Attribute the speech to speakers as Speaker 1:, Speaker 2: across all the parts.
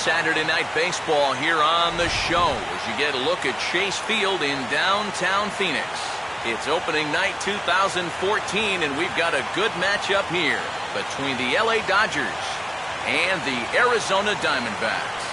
Speaker 1: Saturday Night Baseball here on the show as you get a look at Chase Field in downtown Phoenix. It's opening night 2014, and we've got a good matchup here between the LA Dodgers and the Arizona Diamondbacks.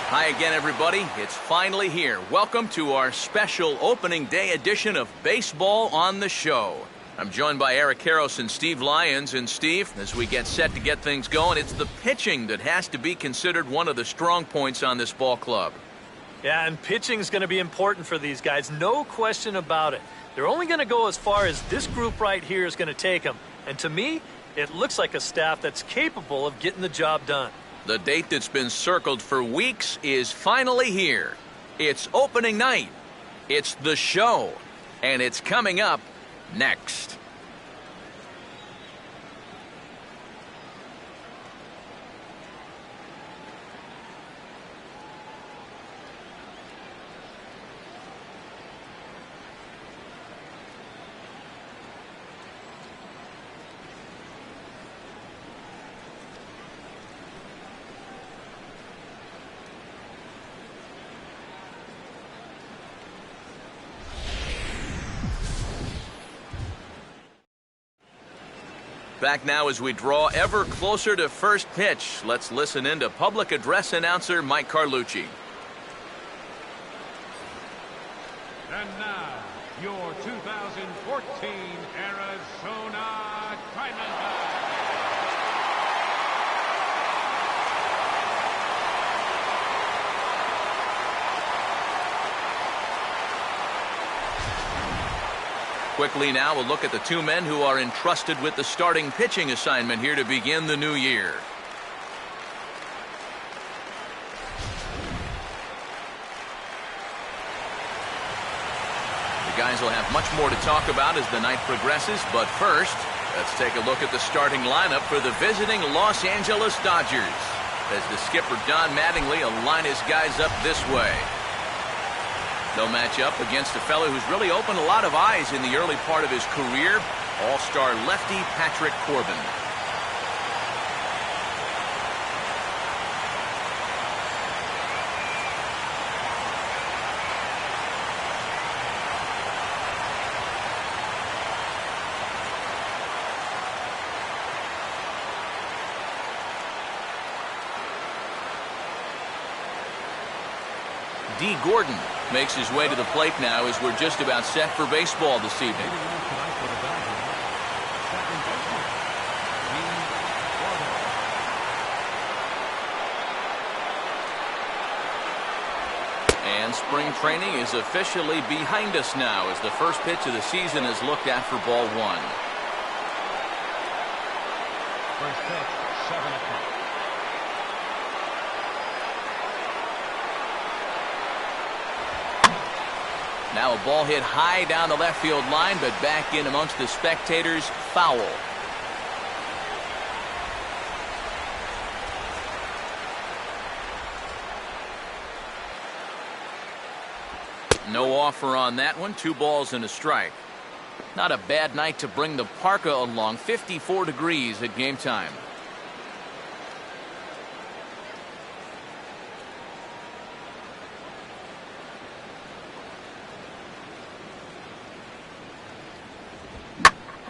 Speaker 1: Hi again, everybody. It's finally here. Welcome to our special opening day edition of Baseball on the Show. I'm joined by Eric Karros and Steve Lyons. And Steve, as we get set to get things going, it's the pitching that has to be considered one of the strong points on this ball club.
Speaker 2: Yeah, and pitching is going to be important for these guys, no question about it. They're only going to go as far as this group right here is going to take them. And to me, it looks like a staff that's capable of getting the job done.
Speaker 1: The date that's been circled for weeks is finally here. It's opening night. It's the show. And it's coming up next. Back now as we draw ever closer to first pitch. Let's listen in to public address announcer Mike Carlucci.
Speaker 3: And now, your 2014 Arizona Diamondbacks.
Speaker 1: Quickly now, we'll look at the two men who are entrusted with the starting pitching assignment here to begin the new year. The guys will have much more to talk about as the night progresses, but first, let's take a look at the starting lineup for the visiting Los Angeles Dodgers, as the skipper Don Mattingly will line his guys up this way. They'll match up against a fellow who's really opened a lot of eyes in the early part of his career, all-star lefty Patrick Corbin. D. Gordon makes his way to the plate now as we're just about set for baseball this evening. And spring training is officially behind us now as the first pitch of the season is looked at for ball one.
Speaker 3: First pitch, 7 o'clock.
Speaker 1: Now a ball hit high down the left field line, but back in amongst the spectators, foul. No offer on that one, 2 balls and a strike. Not a bad night to bring the parka along, 54 degrees at game time.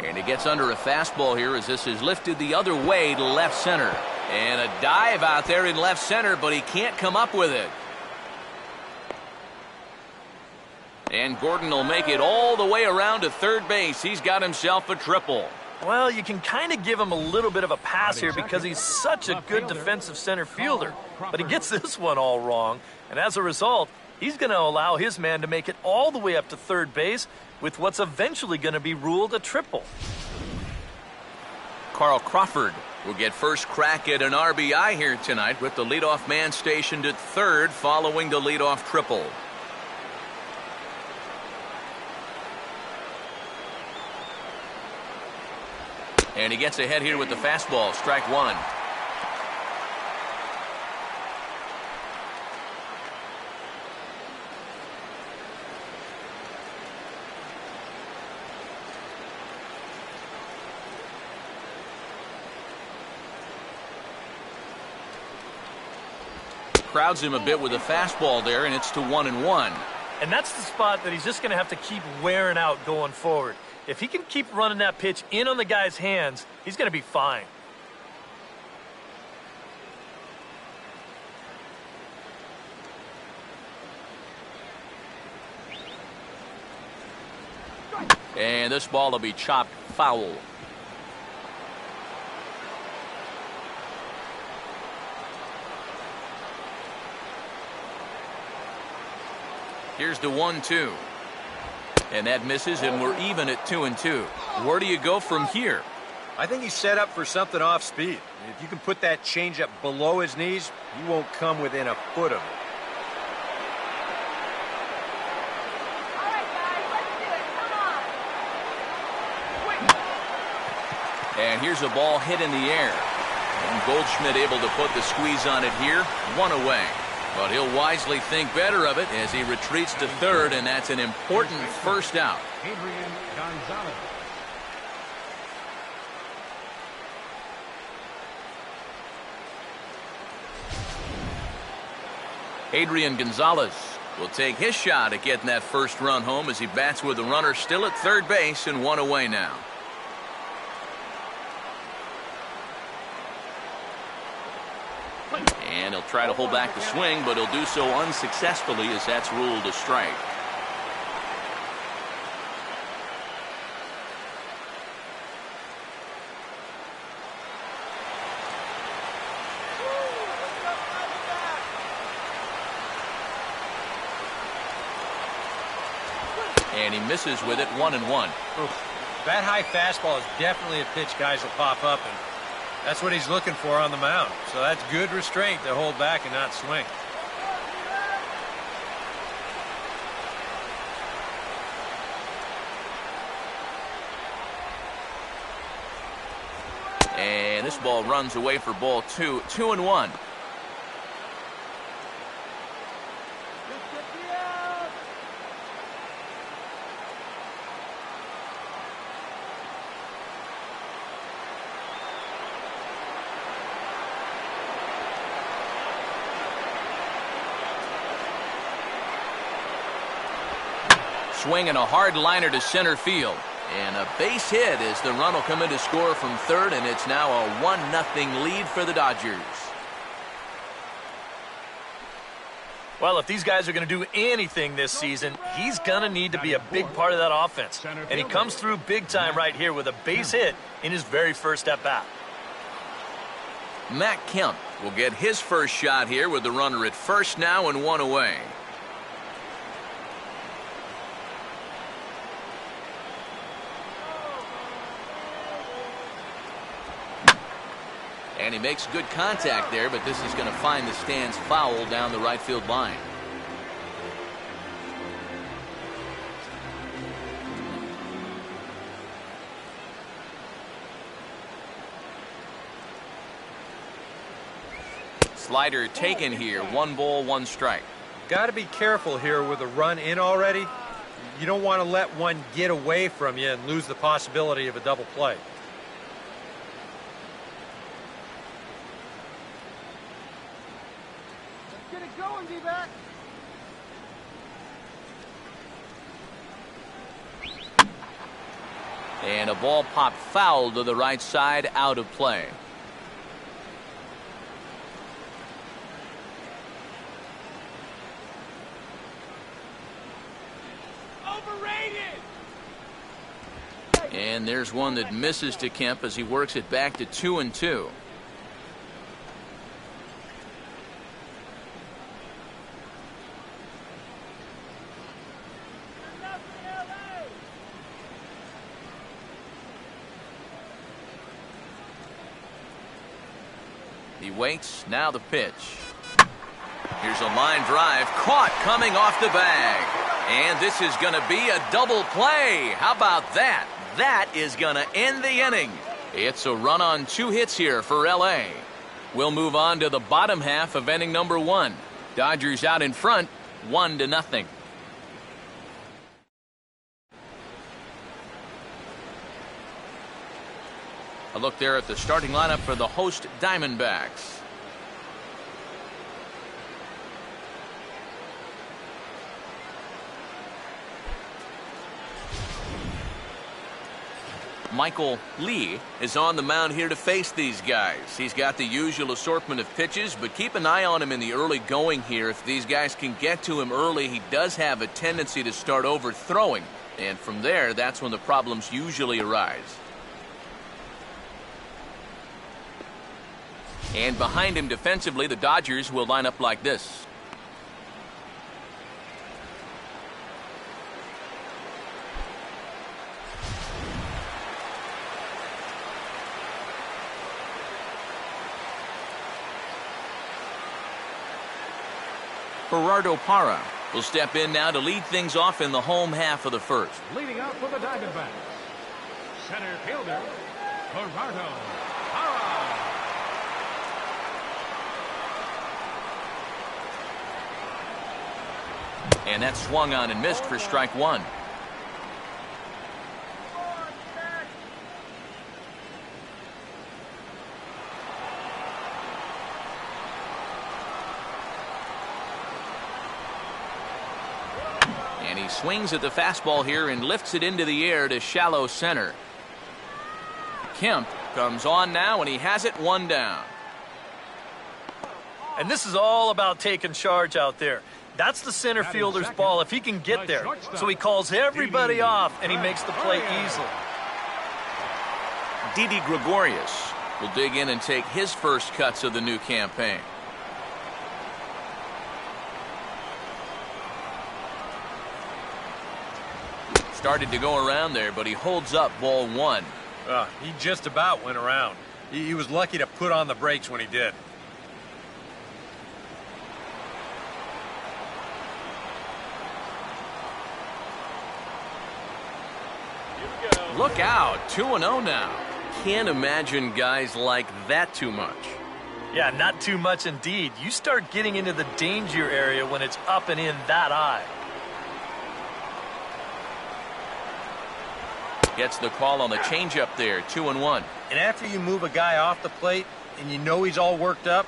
Speaker 1: And he gets under a fastball here as this is lifted the other way to left center. And a dive out there in left center, but he can't come up with it. And Gordon will make it all the way around to third base. He's got himself a triple.
Speaker 2: Well, you can kind of give him a little bit of a pass here because he's such a good defensive center fielder. But he gets this one all wrong. And as a result, he's going to allow his man to make it all the way up to third base with what's eventually going to be ruled a triple.
Speaker 1: Carl Crawford will get first crack at an RBI here tonight with the leadoff man stationed at third following the leadoff triple. And he gets ahead here with the fastball, strike one. crowds him a bit with a fastball there, and it's to 1-1.
Speaker 2: And that's the spot that he's just going to have to keep wearing out going forward. If he can keep running that pitch in on the guy's hands, he's going to be fine.
Speaker 1: And this ball will be chopped foul. Here's the 1-2. And that misses, and we're even at 2-2. Where do you go from here?
Speaker 4: I think he's set up for something off speed. If you can put that changeup below his knees, he won't come within a foot of it.
Speaker 5: All right, guys, let's do it. Come on.
Speaker 1: And here's a ball hit in the air. And Goldschmidt able to put the squeeze on it here. 1 away. But he'll wisely think better of it as he retreats to third, and that's an important first out.
Speaker 3: Adrian Gonzalez.
Speaker 1: Adrian Gonzalez will take his shot at getting that first run home as he bats with the runner still at third base and 1 away now. And he'll try to hold back the swing, but he'll do so unsuccessfully as that's ruled a strike. And he misses with it. 1-1.
Speaker 4: That high fastball is definitely a pitch guys will pop up, and that's what he's looking for on the mound. So that's good restraint to hold back and not swing.
Speaker 1: And this ball runs away for ball 2. 2-1. Swinging a hard liner to center field. And a base hit as the run will come in to score from third, and it's now a 1-0 lead for the Dodgers.
Speaker 2: Well, if these guys are going to do anything this season, he's going to need to be a big part of that offense. And he comes through big time right here with a base hit in his very first at-bat.
Speaker 1: Matt Kemp will get his first shot here with the runner at first now and 1 away. And he makes good contact there, but this is going to find the stands foul down the right field line. Slider taken here. 1 ball, 1 strike.
Speaker 4: Got to be careful here with a run in already. You don't want to let one get away from you and lose the possibility of a double play.
Speaker 5: Get it going, D-back.
Speaker 1: And a ball popped foul to the right side, out of play.
Speaker 5: Overrated.
Speaker 1: And there's one that misses to Kemp as he works it back to 2-2. He waits. Now the pitch. Here's a line drive caught coming off the bag. And this is going to be a double play. How about that? That is going to end the inning. It's a run on 2 hits here for LA. We'll move on to the bottom half of inning number 1. Dodgers out in front, 1-0. A look there at the starting lineup for the host Diamondbacks. Michael Lee is on the mound here to face these guys. He's got the usual assortment of pitches, but keep an eye on him in the early going here. If these guys can get to him early, he does have a tendency to start overthrowing. And from there, that's when the problems usually arise. And behind him defensively, the Dodgers will line up like this. Gerardo Parra will step in now to lead things off in the home half of the first.
Speaker 3: Leading up for the Diamondbacks, center fielder, Gerardo Parra.
Speaker 1: And that swung on and missed for strike one. And he swings at the fastball here and lifts it into the air to shallow center. Kemp comes on now, and he has it one down.
Speaker 2: And this is all about taking charge out there. That's the center fielder's ball if he can get there. So he calls everybody off, and he makes the play easily.
Speaker 1: Didi Gregorius will dig in and take his first cuts of the new campaign. Started to go around there, but he holds up ball one.
Speaker 4: He just about went around. He was lucky to put on the brakes when he did.
Speaker 1: Look out, 2-0 now. Can't imagine guys like that too much.
Speaker 2: Yeah, not too much indeed. You start getting into the danger area when it's up and in that high.
Speaker 1: Gets the call on the changeup there, 2-1.
Speaker 4: And after you move a guy off the plate and you know he's all worked up,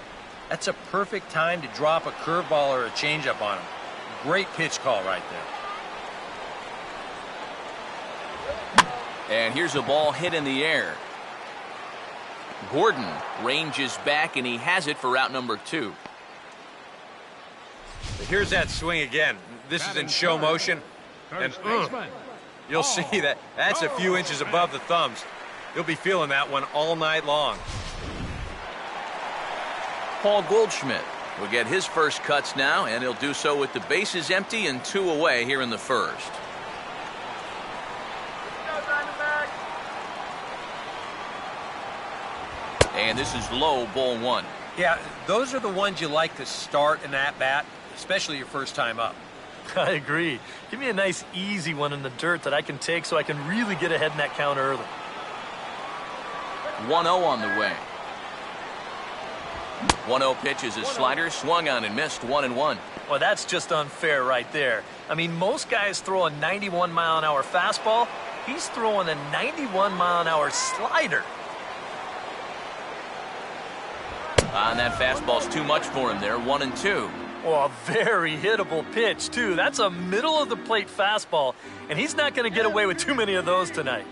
Speaker 4: that's a perfect time to drop a curveball or a changeup on him. Great pitch call right there.
Speaker 1: And here's a ball hit in the air. Gordon ranges back, and he has it for out number 2.
Speaker 4: Here's that swing again. This is in show motion. And you'll see that that's a few inches above the thumbs. You'll be feeling that one all night long.
Speaker 1: Paul Goldschmidt will get his first cuts now, and he'll do so with the bases empty and 2 away here in the first. And this is low, ball 1.
Speaker 4: Yeah, those are the ones you like to start in at bat, especially your first time up.
Speaker 2: I agree. Give me a nice, easy one in the dirt that I can take so I can really get ahead in that count early.
Speaker 1: 1-0 on the way. 1-0 pitch is a slider, swung on and missed, 1-1.
Speaker 2: Well, that's just unfair right there. I mean, most guys throw a 91-mile-an-hour fastball. He's throwing a 91-mile-an-hour slider.
Speaker 1: And that fastball's too much for him there, 1-2.
Speaker 2: Oh, a very hittable pitch, too. That's a middle-of-the-plate fastball, and he's not going to get away with too many of those tonight.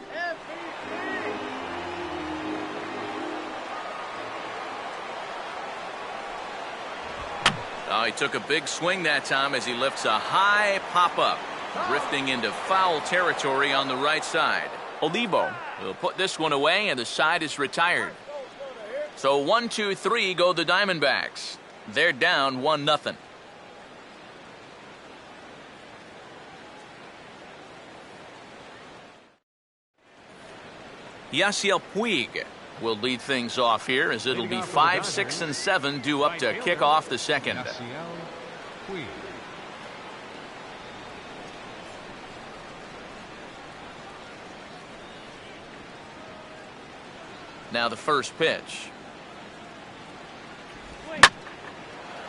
Speaker 1: Oh, he took a big swing that time as he lifts a high pop-up, drifting into foul territory on the right side. Olivo will put this one away, and the side is retired. So 1, 2, 3 go the Diamondbacks. They're down 1-0. Yasiel Puig will lead things off here as it'll be 5, 6, and 7 due up to kick off the second. Now the first pitch.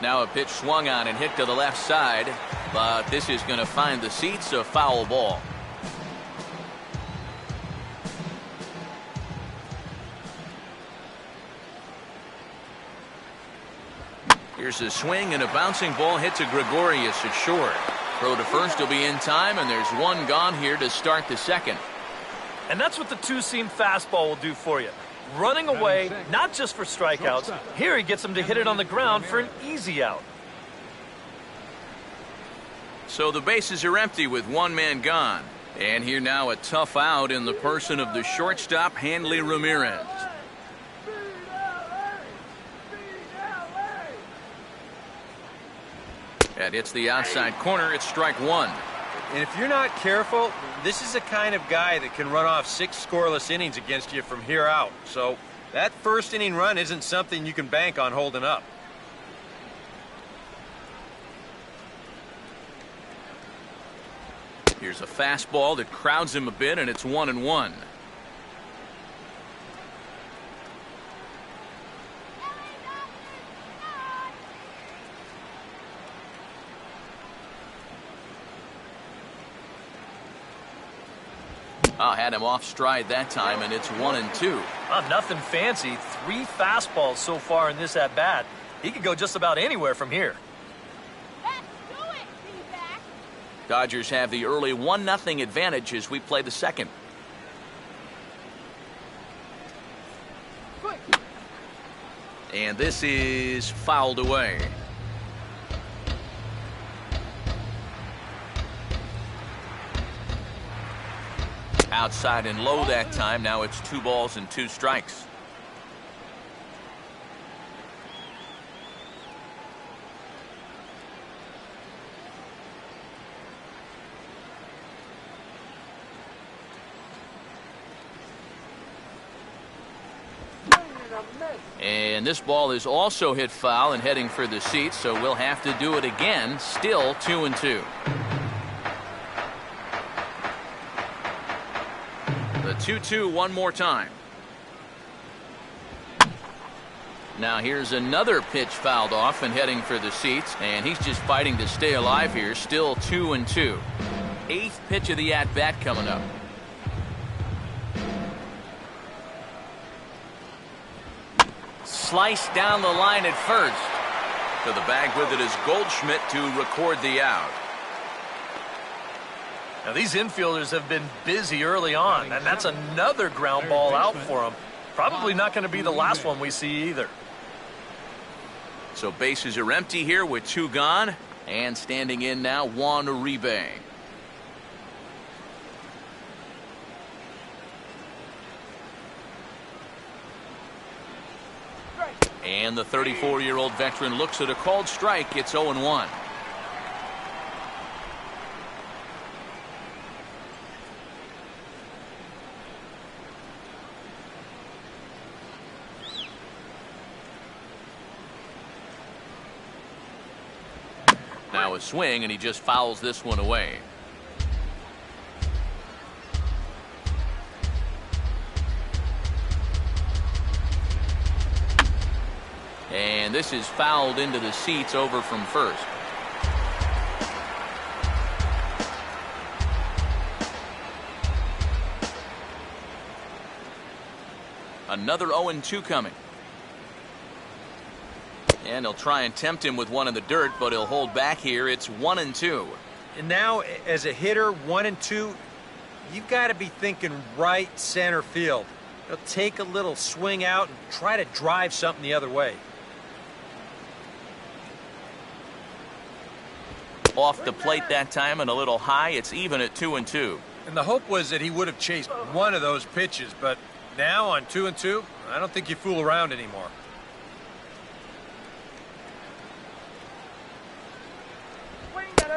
Speaker 1: Now a pitch swung on and hit to the left side, but this is going to find the seats, a foul ball. Here's a swing, and a bouncing ball hit to Gregorius at short. Throw to first will be in time, and there's one gone here to start the second.
Speaker 2: And that's what the two-seam fastball will do for you. Running away, not just for strikeouts. Here he gets him to hit it on the ground for an easy out.
Speaker 1: So the bases are empty with one man gone. And here now a tough out in the person of the shortstop, HANLEY Ramirez. That hits the outside corner. It's strike one.
Speaker 4: And if you're not careful, this is the kind of guy that can run off 6 scoreless innings against you from here out. So that first inning run isn't something you can bank on holding up.
Speaker 1: Here's a fastball that crowds him a bit, and it's 1-1. Had him off stride that time, and it's 1-2.
Speaker 2: Nothing fancy. 3 fastballs so far in this at-bat. He could go just about anywhere from here.
Speaker 5: Let's do it, D-back.
Speaker 1: Dodgers have the early 1-0 advantage as we play the second. And this is fouled away. Outside and low that time. Now it's 2 balls and 2 strikes. And this ball is also hit foul and heading for the seats, so we'll have to do it again. Still 2-2. The 2-2 one more time. Now here's another pitch fouled off and heading for the seats, and he's just fighting to stay alive here. Still 2-2. 8th pitch of the at-bat coming up. Sliced down the line at first. To the bag with it is Goldschmidt to record the out.
Speaker 2: Now these infielders have been busy early on, and that's another ground ball out for them. Probably not going to be the last one we see either.
Speaker 1: So bases are empty here with 2 gone, and standing in now Juan Uribe. And the 34-year-old veteran looks at a called strike. It's 0-1. Now a swing, and he just fouls this one away. And this is fouled into the seats over from first. Another 0-2 coming. And he'll try and tempt him with one in the dirt, but he'll hold back here. It's 1-2.
Speaker 4: And now, as a hitter, 1-2, you've got to be thinking right center field. He'll take a little swing out and try to drive something the other way.
Speaker 1: Off the plate that time and a little high. It's even at 2-2.
Speaker 4: And the hope was that he would have chased one of those pitches, but now on 2-2, I don't think you fool around anymore.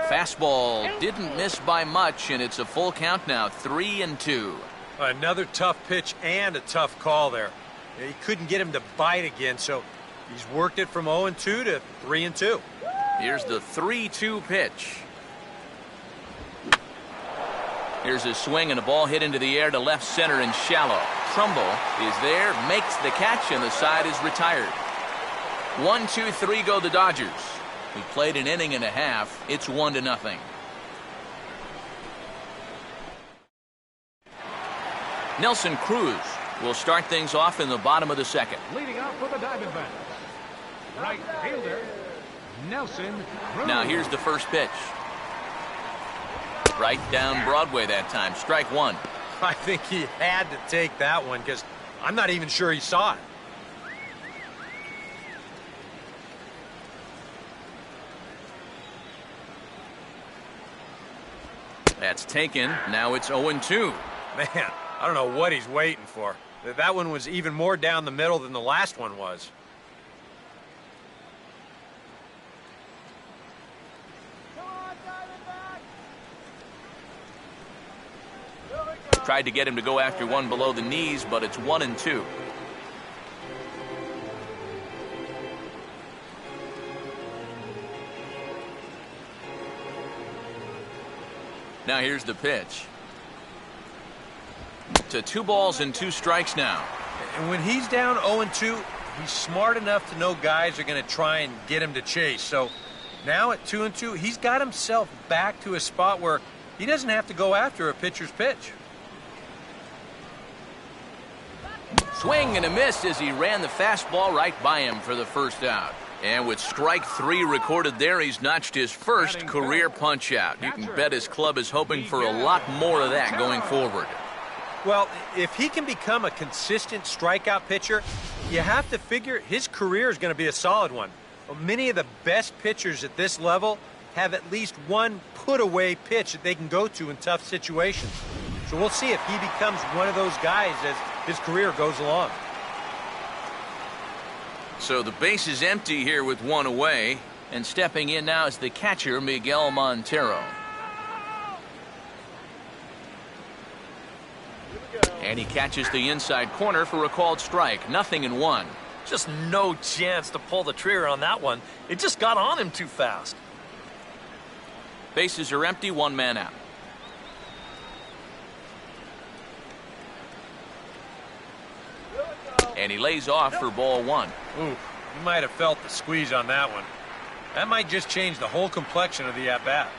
Speaker 1: Fastball didn't miss by much, and it's a full count now, 3-2.
Speaker 4: Another tough pitch and a tough call there. He couldn't get him to bite again, so he's worked it from 0-2 to 3-2.
Speaker 1: Here's the 3-2 pitch. Here's a swing and a ball hit into the air to left center and shallow. Trumbull is there, makes the catch, and the side is retired. 1-2-3 go the Dodgers. We played an inning and a half. It's 1-0. Nelson Cruz will start things off in the bottom of the second.
Speaker 3: Leading off for the Diamondbacks, right fielder, Nelson Cruz.
Speaker 1: Now here's the first pitch. Right down Broadway that time. Strike one.
Speaker 4: I think he had to take that one because I'm not even sure he saw it.
Speaker 1: That's taken. Now it's 0-2.
Speaker 4: Man, I don't know what he's waiting for. That one was even more down the middle than the last one was.
Speaker 5: Come on, Diamondbacks!
Speaker 1: Tried to get him to go after one below the knees, but it's 1-2. Now here's the pitch. To 2 balls and 2 strikes now.
Speaker 4: And when he's down 0-2, he's smart enough to know guys are going to try and get him to chase. So now at 2-2, he's got himself back to a spot where he doesn't have to go after a pitcher's pitch.
Speaker 1: Swing and a miss as he ran the fastball right by him for the first out. And with strike 3 recorded there, he's notched his first career punch-out. You can bet his club is hoping for a lot more of that going forward.
Speaker 4: Well, if he can become a consistent strikeout pitcher, you have to figure his career is going to be a solid one. Well, many of the best pitchers at this level have at least one put-away pitch that they can go to in tough situations. So we'll see if he becomes one of those guys as his career goes along.
Speaker 1: So the base is empty here with 1 away, and stepping in now is the catcher, Miguel Montero. And he catches the inside corner for a called strike. 0-1.
Speaker 2: Just no chance to pull the trigger on that one. It just got on him too fast.
Speaker 1: Bases are empty, 1 man out. And he lays off for ball 1.
Speaker 4: Ooh, you might have felt the squeeze on that one. That might just change the whole complexion of the at-bat.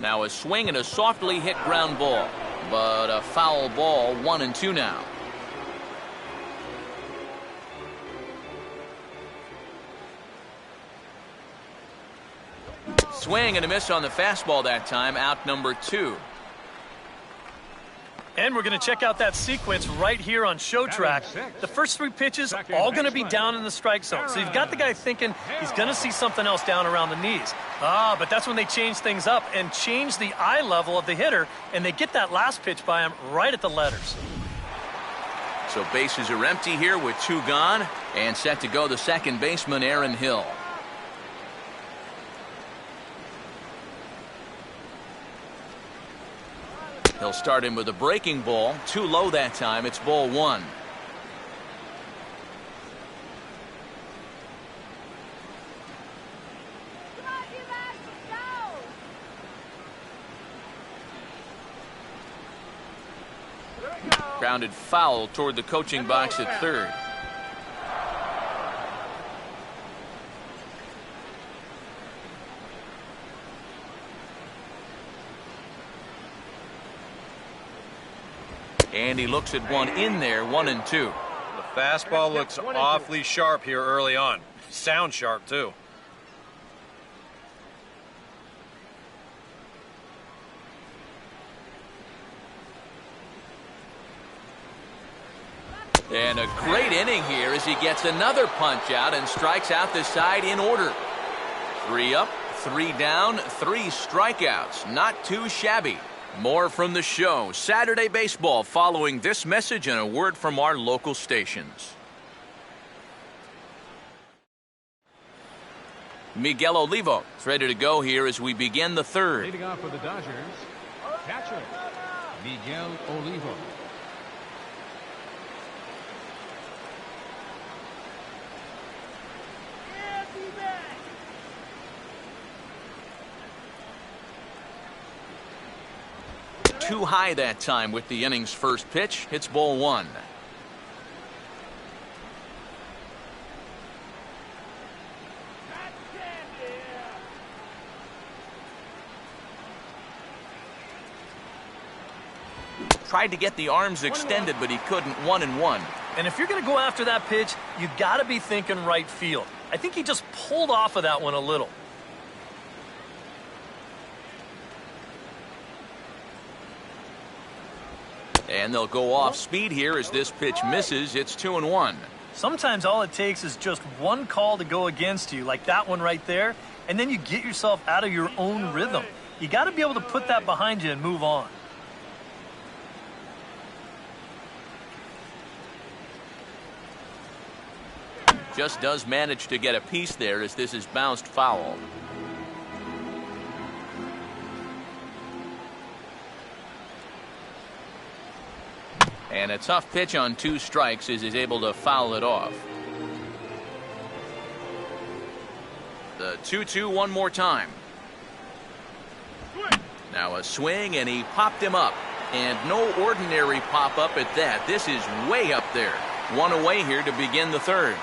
Speaker 1: Now a swing and a softly hit ground ball. But a foul ball, 1-2 now. Swing and a miss on the fastball that time, out number 2.
Speaker 2: And we're going to check out that sequence right here on Show Track. The first 3 pitches all going to be down in the strike zone. So you've got the guy thinking he's going to see something else down around the knees. But that's when they change things up and change the eye level of the hitter, and they get that last pitch by him right at the letters.
Speaker 1: So bases are empty here with 2 gone, and set to go the second baseman, Aaron Hill. He'll start him with a breaking ball. Too low that time. It's ball 1.
Speaker 5: Come on, you guys, let's go!
Speaker 1: Grounded foul toward the coaching box at third. And he looks at one in there, 1-2.
Speaker 4: The fastball looks awfully sharp here early on. Sound sharp, too.
Speaker 1: And a great inning here as he gets another punch out and strikes out the side in order. 3 up, 3 down, 3 strikeouts. Not too shabby. More from the show. Saturday Baseball following this message and a word from our local stations. Miguel Olivo is ready to go here as we begin the third.
Speaker 3: Leading off for the Dodgers, catcher, Miguel Olivo.
Speaker 1: Too high that time with the inning's first pitch. It's ball 1. Tried to get the arms extended, but he couldn't. 1-1.
Speaker 2: And if you're going to go after that pitch, you got to be thinking right field. I think he just pulled off of that one a little.
Speaker 1: And they'll go off speed here as this pitch misses. It's 2-1.
Speaker 2: Sometimes all it takes is just one call to go against you, like that one right there, and then you get yourself out of your own rhythm. You got to be able to put that behind you and move on.
Speaker 1: Just does manage to get a piece there as this is bounced foul. And a tough pitch on 2 strikes as he's able to foul it off. The 2-2 one more time. Now a swing, and he popped him up. And no ordinary pop-up at that. This is way up there. One away here to begin the third.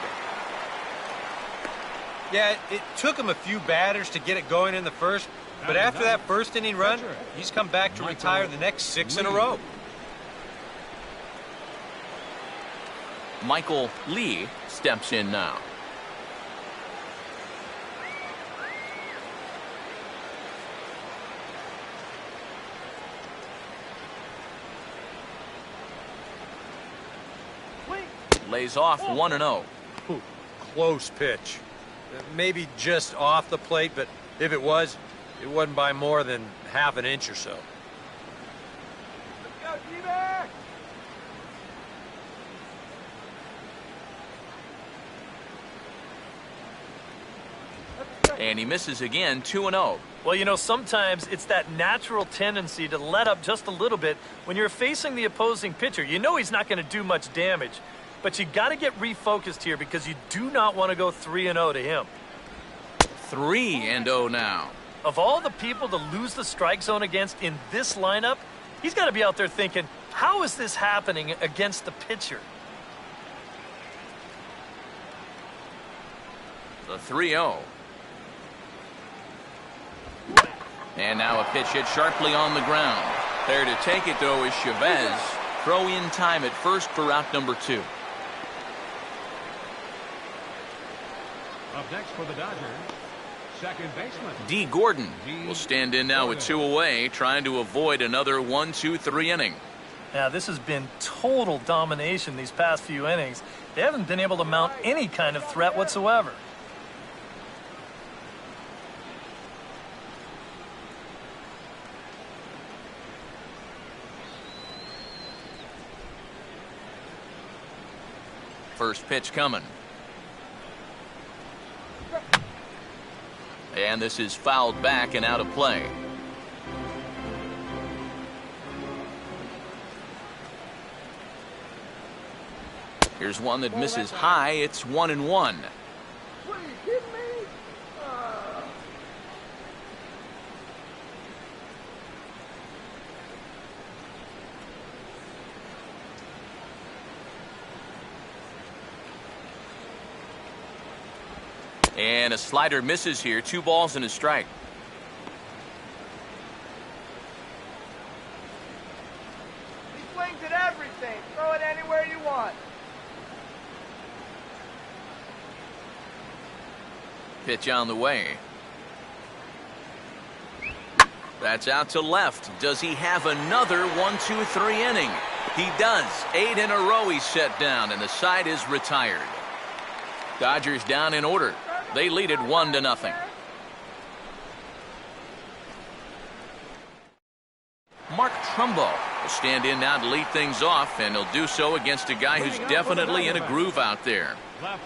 Speaker 4: Yeah, it took him a few batters to get it going in the first, but after that first inning run, he's come back to retire the next 6 in a row.
Speaker 1: Michael Lee steps in now. Lays off 1-0.
Speaker 4: Close pitch. Maybe just off the plate, but if it was, it wasn't by more than half an inch or so.
Speaker 5: Let's go, D-back!
Speaker 1: And he misses again, 2-0.
Speaker 2: Well, you know, sometimes it's that natural tendency to let up just a little bit when you're facing the opposing pitcher. You know he's not going to do much damage, but you got to get refocused here because you do not want to go 3-0 to him.
Speaker 1: 3-0 now.
Speaker 2: Of all the people to lose the strike zone against in this lineup, he's got to be out there thinking, how is this happening against the pitcher?
Speaker 1: The 3-0. And now a pitch hit sharply on the ground. There to take it, though, is Chavez. Throw in time at first for out number 2.
Speaker 3: Up next for the Dodgers, second baseman
Speaker 1: D. Gordon will stand in now with 2 away, trying to avoid another 1-2-3 inning.
Speaker 2: Now, this has been total domination these past few innings. They haven't been able to mount any kind of threat whatsoever.
Speaker 1: First pitch coming. And this is fouled back and out of play. Here's one that misses high. It's 1-1.
Speaker 5: What, are you kidding me?
Speaker 1: And a slider misses here. 2 balls and a strike.
Speaker 5: He swings at everything. Throw it anywhere you want.
Speaker 1: Pitch on the way. That's out to left. Does he have another 1-2-3 inning? He does. 8 in a row he's set down, and the side is retired. Dodgers down in order. They lead it 1-0. Mark Trumbo will stand in now to lead things off, and he'll do so against a guy who's definitely in a groove out there.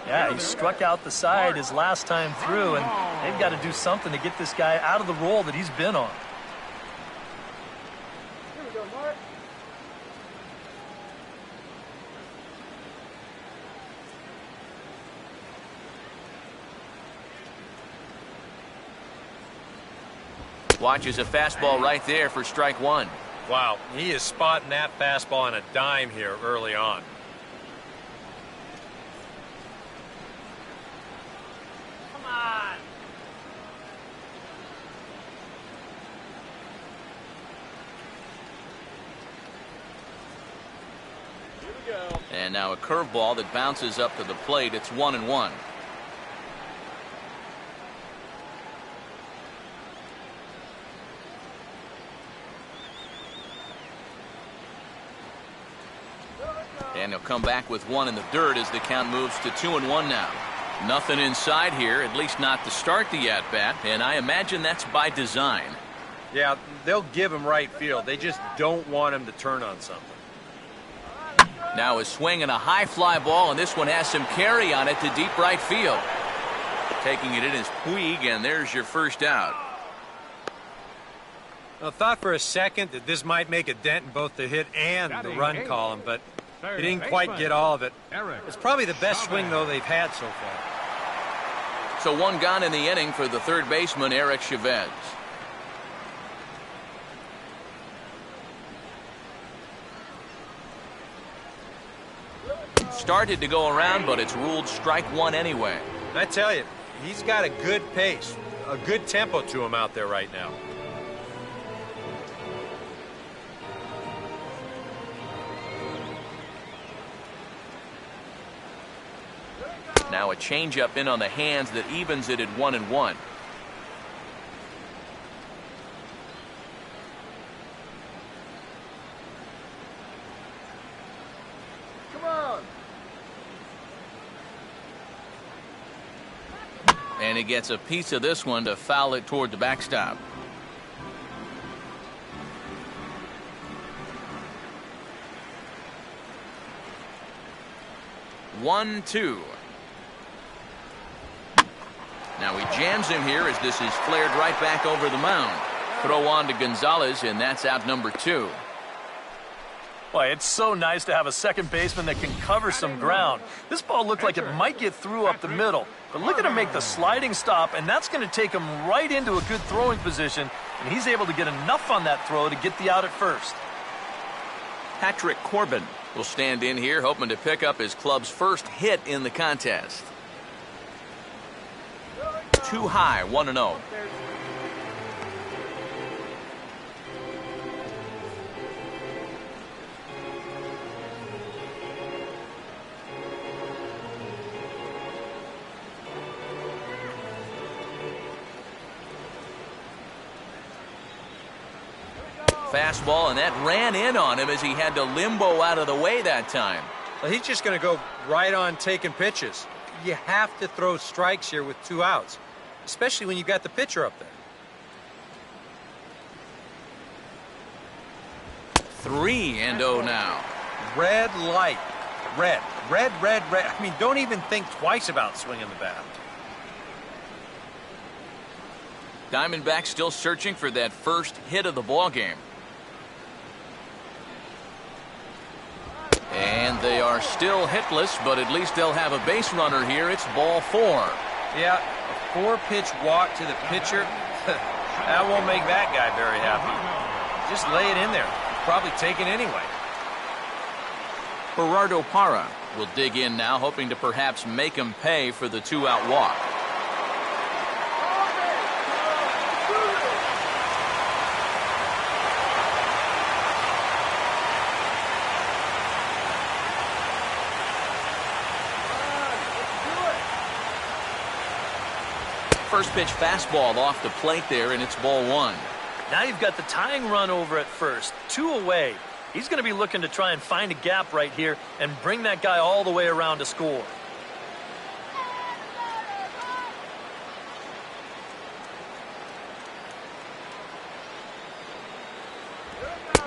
Speaker 2: Yeah, he struck out the side his last time through, and they've got to do something to get this guy out of the role that he's been on.
Speaker 5: Here we go, Mark.
Speaker 1: Watches a fastball right there for strike 1.
Speaker 4: Wow, he is spotting that fastball on a dime here early on.
Speaker 5: Come on.
Speaker 1: And And now a curveball that bounces up to the plate. It's 1-1. And he'll come back with one in the dirt as the count moves to 2-1 now. Nothing inside here, at least not to start the at-bat, and I imagine that's by design.
Speaker 4: Yeah, they'll give him right field. They just don't want him to turn on something.
Speaker 1: Now a swing and a high fly ball, and this one has some carry on it to deep right field. Taking it in is Puig, and there's your first out.
Speaker 4: I thought for a second that this might make a dent in both the hit and the run column, but he didn't quite get all of it. It's probably the best swing, though, they've had so far.
Speaker 1: So one gone in the inning for the third baseman, Eric Chavez. Started to go around, but it's ruled strike one anyway.
Speaker 4: I tell you, he's got a good pace, a good tempo to him out there right now.
Speaker 1: Now a changeup in on the hands that evens it at 1-1.
Speaker 5: Come on.
Speaker 1: And he gets a piece of this one to foul it toward the backstop. One, two. Now he jams him here as this is flared right back over the mound. Throw on to Gonzalez, and that's out number 2.
Speaker 2: Boy, it's so nice to have a second baseman that can cover some ground. This ball looked like it might get through up the middle, but look at him make the sliding stop, and that's going to take him right into a good throwing position, and he's able to get enough on that throw to get the out at first.
Speaker 1: Patrick Corbin will stand in here, hoping to pick up his club's first hit in the contest. Too high, 1-0. Fastball, and that ran in on him as he had to limbo out of the way that time.
Speaker 4: Well, he's just going to go right on taking pitches. You have to throw strikes here with 2 outs, especially when you got the pitcher up there.
Speaker 1: 3-0 now.
Speaker 4: Red light. Red. Red, red, red. I mean, don't even think twice about swinging the bat.
Speaker 1: Diamondbacks still searching for that first hit of the ball game. And they are still hitless, but at least they'll have a base runner here. It's ball 4.
Speaker 4: Yeah, a 4-pitch walk to the pitcher. That won't make that guy very happy. Just lay it in there. Probably take it anyway.
Speaker 1: Gerardo Parra will dig in now, hoping to perhaps make him pay for the 2-out walk. First pitch fastball off the plate there, and it's ball 1.
Speaker 2: Now you've got the tying run over at first, 2 away. He's going to be looking to try and find a gap right here and bring that guy all the way around to score.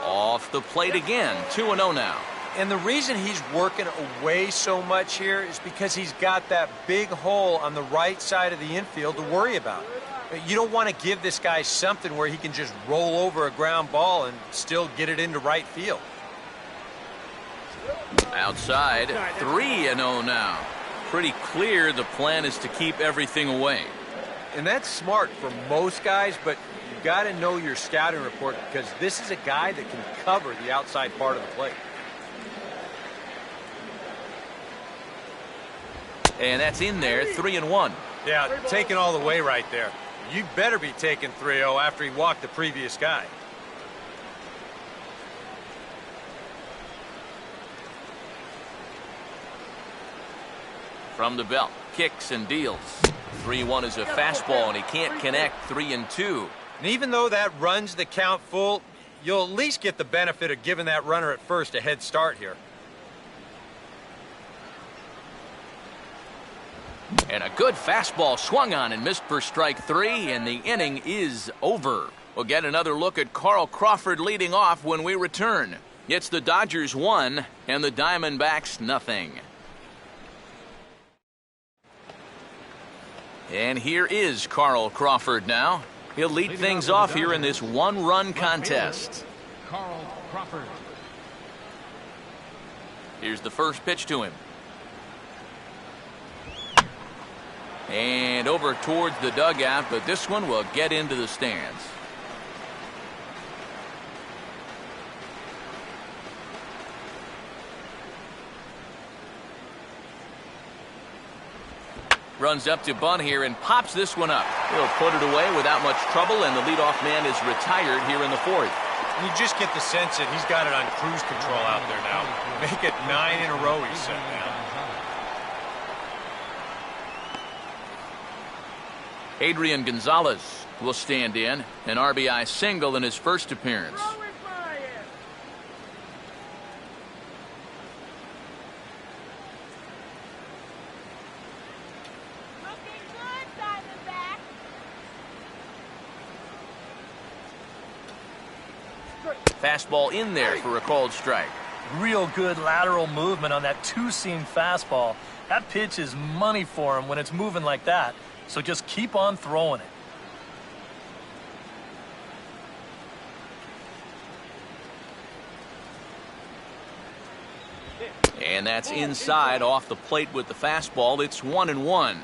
Speaker 1: Off the plate again, 2-0 now.
Speaker 4: And the reason he's working away so much here is because he's got that big hole on the right side of the infield to worry about. You don't want to give this guy something where he can just roll over a ground ball and still get it into right field.
Speaker 1: Outside, 3-0 now. Pretty clear the plan is to keep everything away.
Speaker 4: And that's smart for most guys, but you got to know your scouting report because this is a guy that can cover the outside part of the plate.
Speaker 1: And that's in there, 3-1.
Speaker 4: Yeah, taking all the way right there. You better be taking 3-0 after he walked the previous guy.
Speaker 1: From the belt, kicks and deals. 3-1 is a fastball, and he can't connect. 3-2.
Speaker 4: And even though that runs the count full, you'll at least get the benefit of giving that runner at first a head start here.
Speaker 1: And a good fastball swung on and missed for strike 3, and the inning is over. We'll get another look at Carl Crawford leading off when we return. It's the Dodgers 1 and the Diamondbacks nothing. And here is Carl Crawford now. He'll lead things off here in this one-run contest.
Speaker 3: Carl Crawford.
Speaker 1: Here's the first pitch to him. And over towards the dugout, but this one will get into the stands. Runs up to bunt here and pops this one up. He'll put it away without much trouble, and the leadoff man is retired here in the 4th.
Speaker 4: You just get the sense that he's got it on cruise control out there now. Make it 9 in a row, he said now.
Speaker 1: Adrian Gonzalez will stand in, an RBI single in his first appearance. Fastball in there for a called strike.
Speaker 2: Real good lateral movement on that two-seam fastball. That pitch is money for him when it's moving like that. So just keep on throwing it.
Speaker 1: And that's inside off the plate with the fastball. It's 1-1.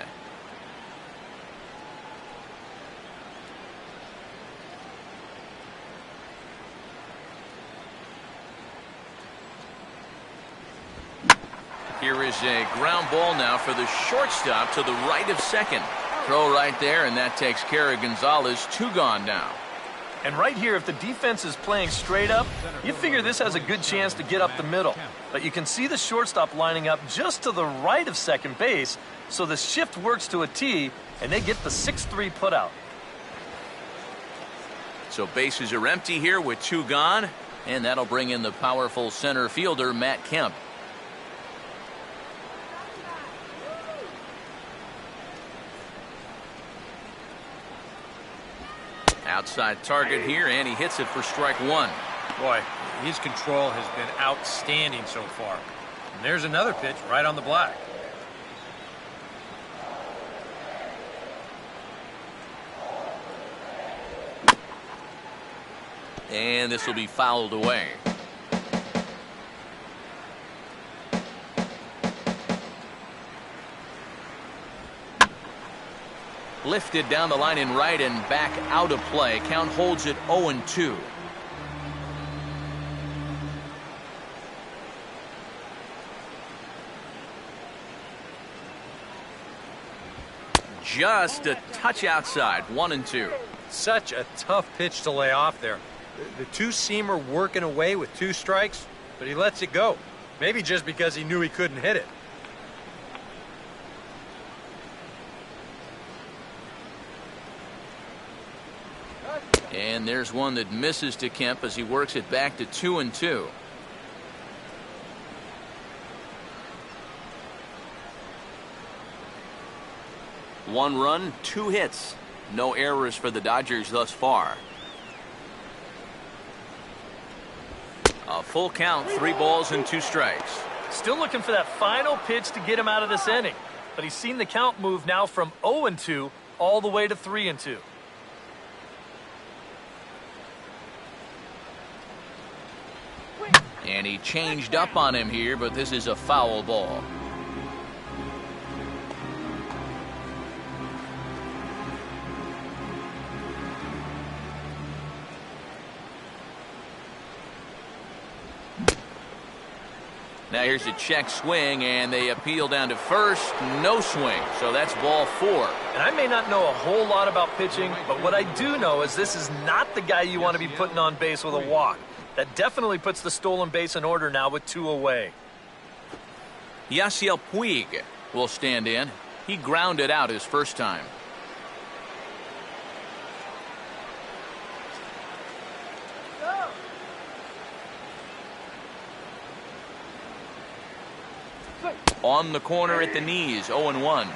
Speaker 1: Here is a ground ball now for the shortstop to the right of second. Throw right there, and that takes care of Gonzalez. 2 gone now.
Speaker 2: And right here, if the defense is playing straight up, you figure this has a good chance to get up the middle. But you can see the shortstop lining up just to the right of second base, so the shift works to a T, and they get the 6-3 putout.
Speaker 1: So bases are empty here with 2 gone, and that'll bring in the powerful center fielder, Matt Kemp. Outside target here, and he hits it for strike 1.
Speaker 4: Boy, his control has been outstanding so far. And there's another pitch right on the black.
Speaker 1: And this will be fouled away. Lifted down the line in right and back out of play. Count holds it 0-2. Just a touch outside. 1-2.
Speaker 4: Such a tough pitch to lay off there. The two-seamer working away with 2 strikes, but he lets it go. Maybe just because he knew he couldn't hit it.
Speaker 1: And there's one that misses to Kemp as he works it back to 2-2. One run, 2 hits. No errors for the Dodgers thus far. A full count, 3 balls and 2 strikes.
Speaker 2: Still looking for that final pitch to get him out of this inning. But he's seen the count move now from 0-2 all the way to 3-2.
Speaker 1: And he changed up on him here, but this is a foul ball. Now here's a check swing, and they appeal down to first. No swing, so that's ball 4.
Speaker 2: And I may not know a whole lot about pitching, but what I do know is this is not the guy you want to be putting on base with a walk. That definitely puts the stolen base in order now with 2 away.
Speaker 1: Yasiel Puig will stand in. He grounded out his first time. On the corner at the knees, 0-1.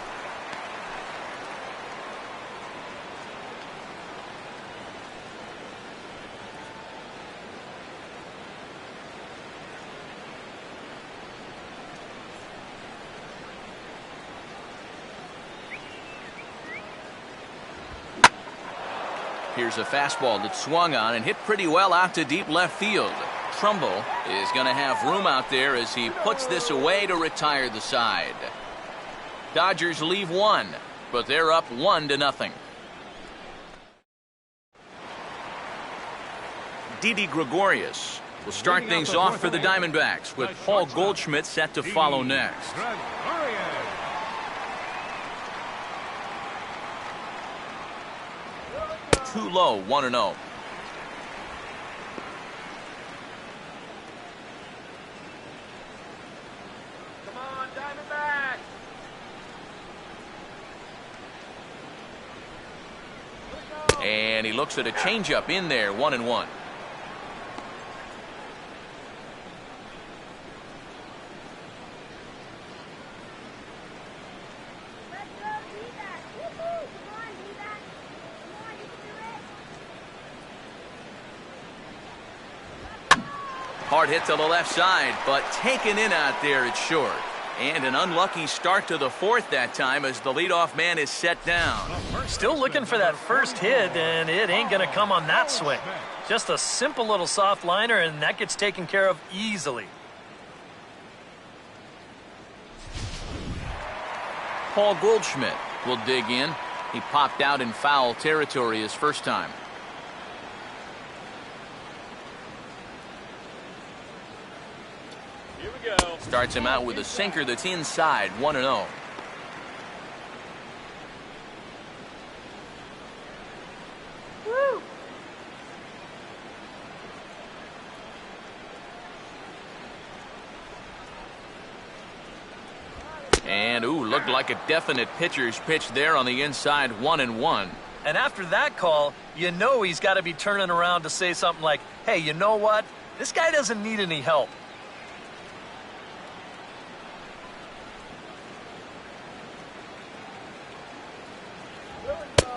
Speaker 1: Here's a fastball that swung on and hit pretty well out to deep left field. Trumbull is going to have room out there as he puts this away to retire the side. Dodgers leave one, but they're up 1-0. Didi Gregorius will start things off for the Diamondbacks, with Paul Goldschmidt set to follow next. Too low, 1-0.
Speaker 5: Come on, Diamondbacks!
Speaker 1: And he looks at a changeup in there, 1-1. Hard hit to the left side, but taken in out there, it's short. And an unlucky start to the fourth that time as the leadoff man is set down.
Speaker 2: Still looking for that first hit, and it ain't going to come on that swing. Just a simple little soft liner, and that gets taken care of easily.
Speaker 1: Paul Goldschmidt will dig in. He popped out in foul territory his first time. Starts him out with a sinker that's inside, 1-0.
Speaker 5: Woo!
Speaker 1: And, looked like a definite pitcher's pitch there on the inside, 1-1.
Speaker 2: And after that call, you know he's got to be turning around to say something like, hey, you know what? This guy doesn't need any help.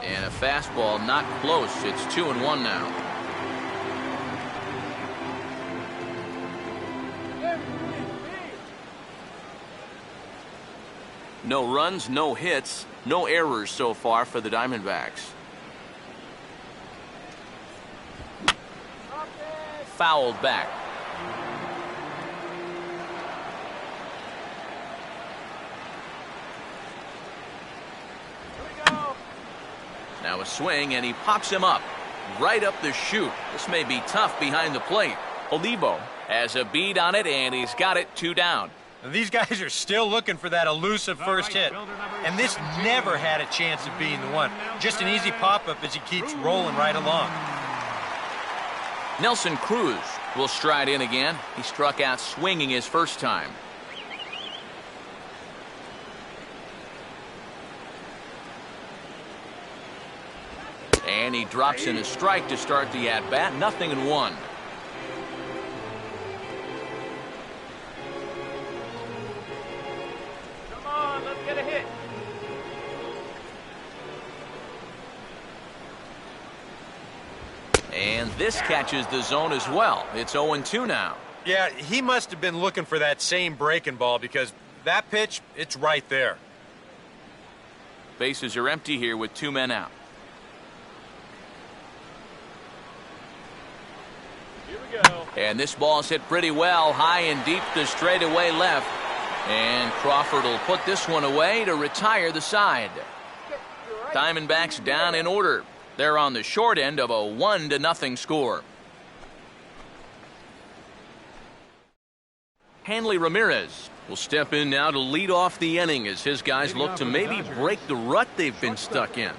Speaker 1: And a fastball not close. It's 2-1 now. No runs, no hits, no errors so far for the Diamondbacks. Fouled back. Now a swing, and he pops him up. Right up the chute. This may be tough behind the plate. Olivo has a bead on it, and he's got it 2 down.
Speaker 4: And these guys are still looking for that elusive first hit. And this never had a chance of being the one. Just an easy pop-up as he keeps rolling right along.
Speaker 1: Nelson Cruz will stride in again. He struck out swinging his first time. And he drops in a strike to start the at-bat. 0-1.
Speaker 5: Come on, let's get a hit.
Speaker 1: And this catches the zone as well. It's 0-2 now.
Speaker 4: Yeah, he must have been looking for that same breaking ball because that pitch, it's right there.
Speaker 1: Bases are empty here with 2 men out. And this ball's hit pretty well, high and deep to straightaway left. And Crawford will put this one away to retire the side. Diamondbacks down in order. They're on the short end of a 1-0 score. HANLEY Ramirez will step in now to lead off the inning as his guys look to maybe break the rut they've been stuck in.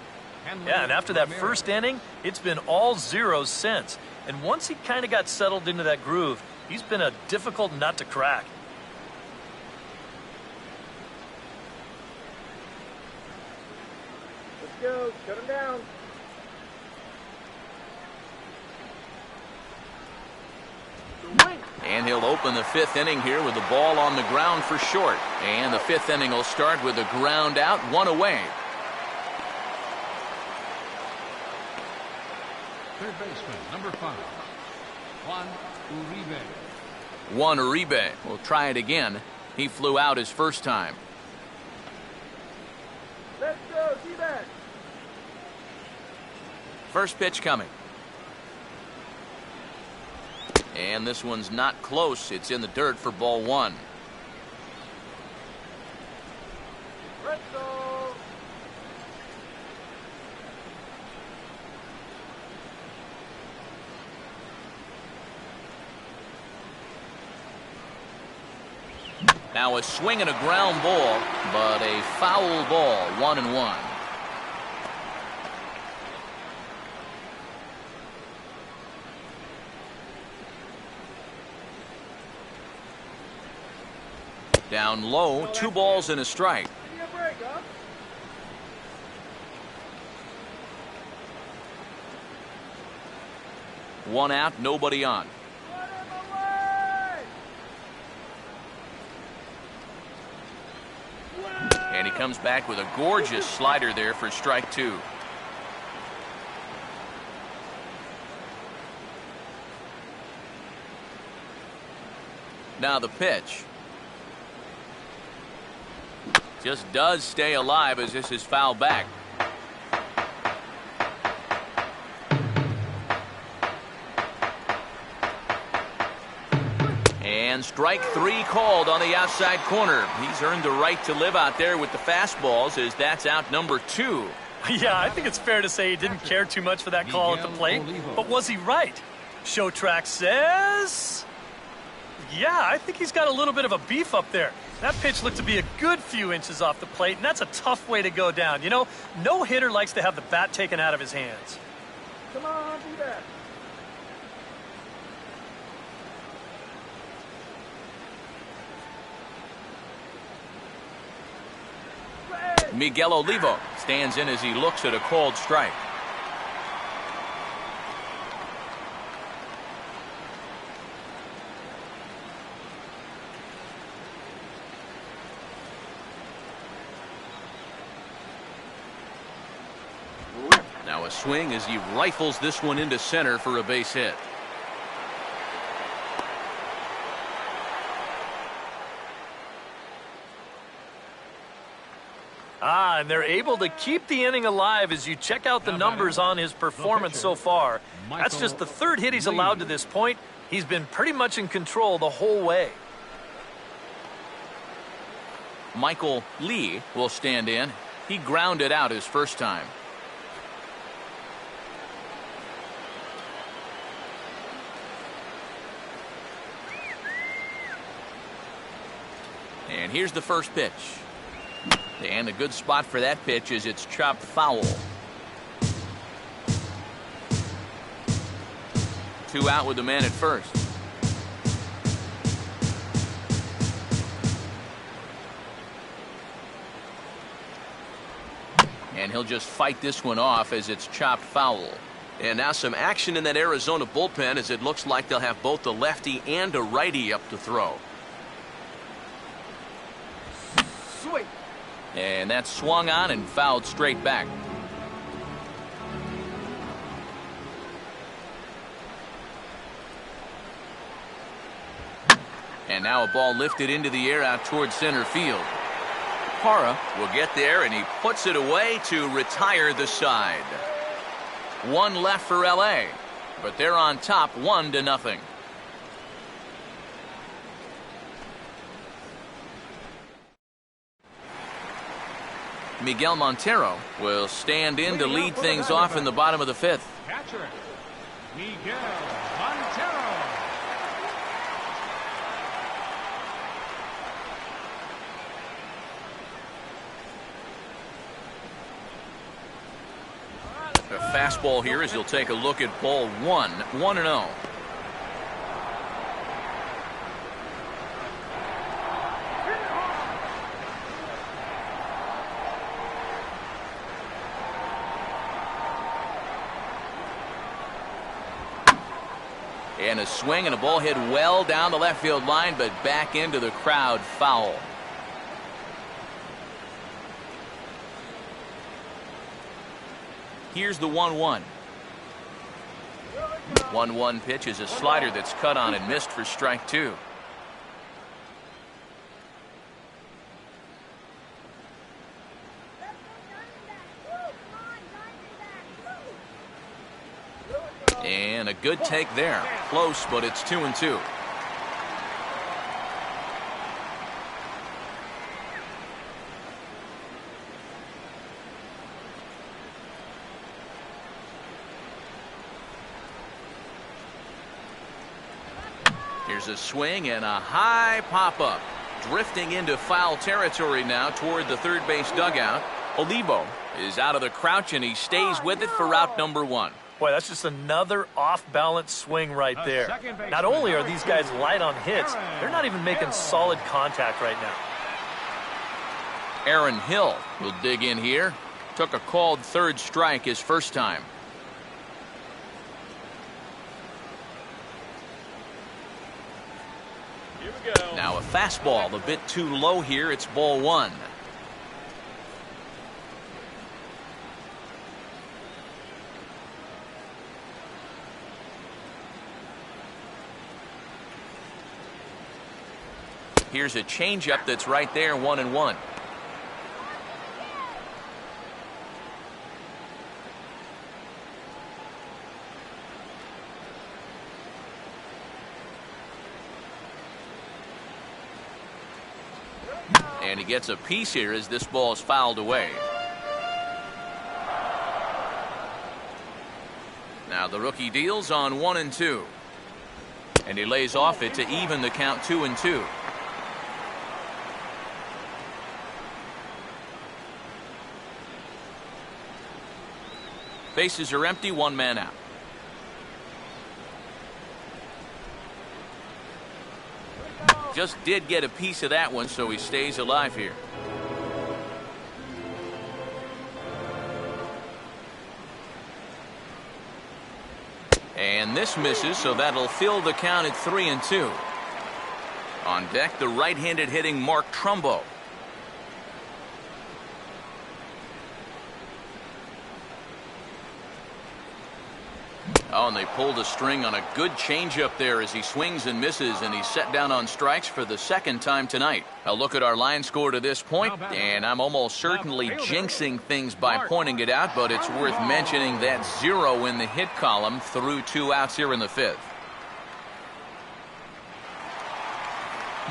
Speaker 2: Yeah, and after that first inning, it's been all zeros since. And once he kind of got settled into that groove, he's been a difficult nut to crack.
Speaker 5: go. Shut him down.
Speaker 1: And he'll open the fifth inning here with the ball on the ground for short. And the fifth inning will start with a ground out, one away.
Speaker 3: Third baseman, number 5, Juan Uribe.
Speaker 1: Juan Uribe will try it again. He flew out his first time.
Speaker 5: Let's go, D-back.
Speaker 1: First pitch coming. And this one's not close. It's in the dirt for ball 1.
Speaker 5: Let's go.
Speaker 1: Now a swing and a ground ball, but a foul ball, 1-1. Down low, 2 balls and a strike.
Speaker 5: Give me a break, huh?
Speaker 1: One out, nobody on.
Speaker 5: Put him away!
Speaker 1: And he comes back with a gorgeous slider there for strike 2. Now the pitch. Just does stay alive as this is fouled back. And strike 3 called on the outside corner. He's earned the right to live out there with the fastballs as that's out number 2.
Speaker 2: Yeah, I think it's fair to say he didn't care too much for that call at the plate. But was he right? Show track says... Yeah, I think he's got a little bit of a beef up there. That pitch looked to be a good few inches off the plate, and that's a tough way to go down. You know, no hitter likes to have the bat taken out of his hands.
Speaker 5: Come on, do that.
Speaker 1: Miguel Olivo stands in as he looks at a called strike. Now a swing as he rifles this one into center for a base hit.
Speaker 2: And they're able to keep the inning alive as you check out the numbers on his performance so far. That's just the 3rd hit he's allowed to this point. He's been pretty much in control the whole way.
Speaker 1: Michael Lee will stand in. He grounded out his first time. And here's the first pitch. And a good spot for that pitch is it's chopped foul. 2 out with the man at first. And he'll just fight this one off as it's chopped foul. And now some action in that Arizona bullpen as it looks like they'll have both a lefty and a righty up to throw.
Speaker 5: Sweet.
Speaker 1: And that's swung on and fouled straight back. And now a ball lifted into the air out towards center field. Parra will get there and he puts it away to retire the side. 1 left for LA, but they're on top 1-0. Miguel Montero will stand in to lead things off in the bottom of the 5th.
Speaker 3: Catcher, Miguel Montero.
Speaker 1: A fastball here as he'll take a look at ball 1, 1-0. And a swing and a ball hit well down the left field line, but back into the crowd, foul. Here's the 1-1. 1-1 pitch is a slider that's cut on and missed for strike 2. And a good take there. Close, but it's 2-2. Here's a swing and a high pop-up. Drifting into foul territory now toward the third base dugout. Olivo is out of the crouch, and he stays with it for out number 1.
Speaker 2: Boy, that's just another off-balance swing right there. Not only are these guys light on hits, they're not even making solid contact right now.
Speaker 1: Aaron Hill will dig in here. Took a called third strike his first time.
Speaker 3: Here we go.
Speaker 1: Now a fastball a bit too low here. It's ball 1. Here's a changeup that's right there, 1-1. And he gets a piece here as this ball is fouled away. Now the rookie deals on 1-2. And he lays off it to even the count 2-2. Bases are empty, 1 man out. Just did get a piece of that one, so he stays alive here. And this misses, so that'll fill the count at 3-2. On deck, the right-handed hitting Mark Trumbo. Oh, and they pulled a string on a good changeup there as he swings and misses, and he's set down on strikes for the second time tonight. A look at our line score to this point, and I'm almost certainly jinxing things by pointing it out, but it's worth mentioning that 0 in the hit column through 2 outs here in the 5th.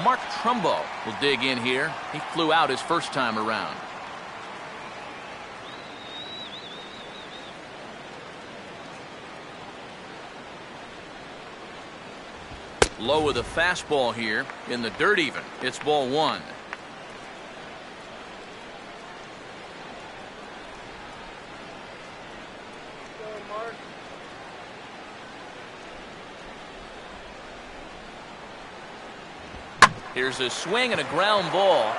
Speaker 1: Mark Trumbo will dig in here. He flew out his first time around. Low with a fastball here in the dirt even. It's ball 1. Here's a swing and a ground ball.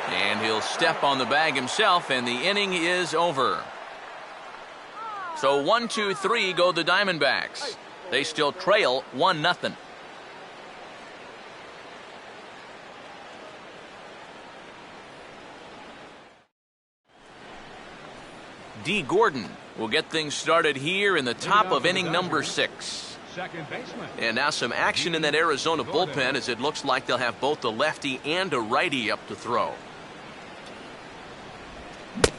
Speaker 1: And he'll step on the bag himself, and the inning is over. So 1-2-3 go the Diamondbacks. They still trail 1-0. D. Gordon will get things started here in the top of inning number 6.
Speaker 3: Second baseman.
Speaker 1: And now some action in that Arizona bullpen, as it looks like they'll have both a lefty and a righty up to throw.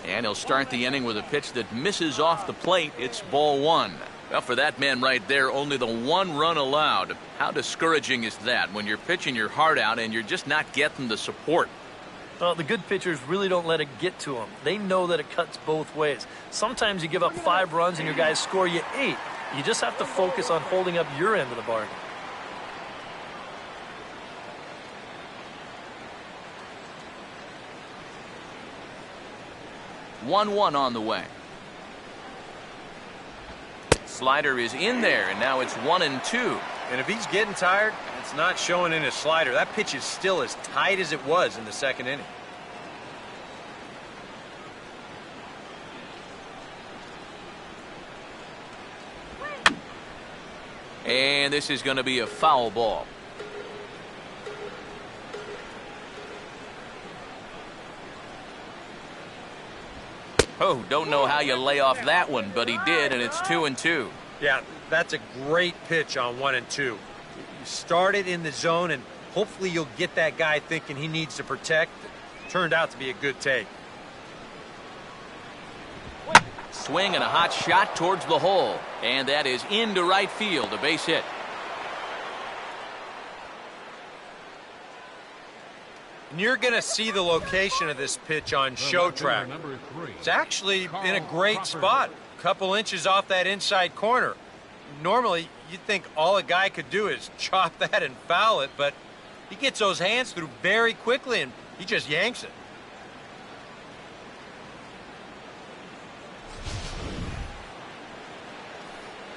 Speaker 1: And he'll start the inning with a pitch that misses off the plate. It's ball 1. Well, for that man right there, only the 1 run allowed. How discouraging is that when you're pitching your heart out and you're just not getting the support?
Speaker 2: Well, the good pitchers really don't let it get to them. They know that it cuts both ways. Sometimes you give up 5 runs and your guys score you 8. You just have to focus on holding up your end of the bargain.
Speaker 1: One on the way. Slider is in there, and now it's 1-2.
Speaker 4: And if he's getting tired, it's not showing in his slider. That pitch is still as tight as it was in the second inning.
Speaker 1: And this is going to be a foul ball. Oh, don't know how you lay off that one, but he did, and it's 2-2.
Speaker 4: Yeah, that's a great pitch on 1 and 2. You start it in the zone, and hopefully you'll get that guy thinking he needs to protect. It turned out to be a good take.
Speaker 1: Swing and a hot shot towards the hole, and that is into right field, a base hit.
Speaker 4: And you're going to see the location of this pitch on show track. It's actually in a great spot, a couple inches off that inside corner. Normally, you'd think all a guy could do is chop that and foul it, but he gets those hands through very quickly, and he just yanks it.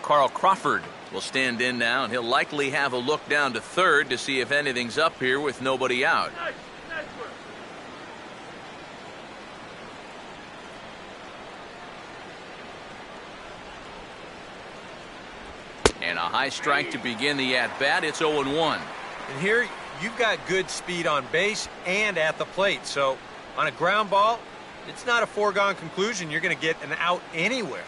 Speaker 1: Carl Crawford will stand in now, and he'll likely have a look down to third to see if anything's up here with nobody out. And a high strike to begin the at-bat. It's 0-1.
Speaker 4: And here, you've got good speed on base and at the plate. So, on a ground ball, it's not a foregone conclusion you're going to get an out anywhere.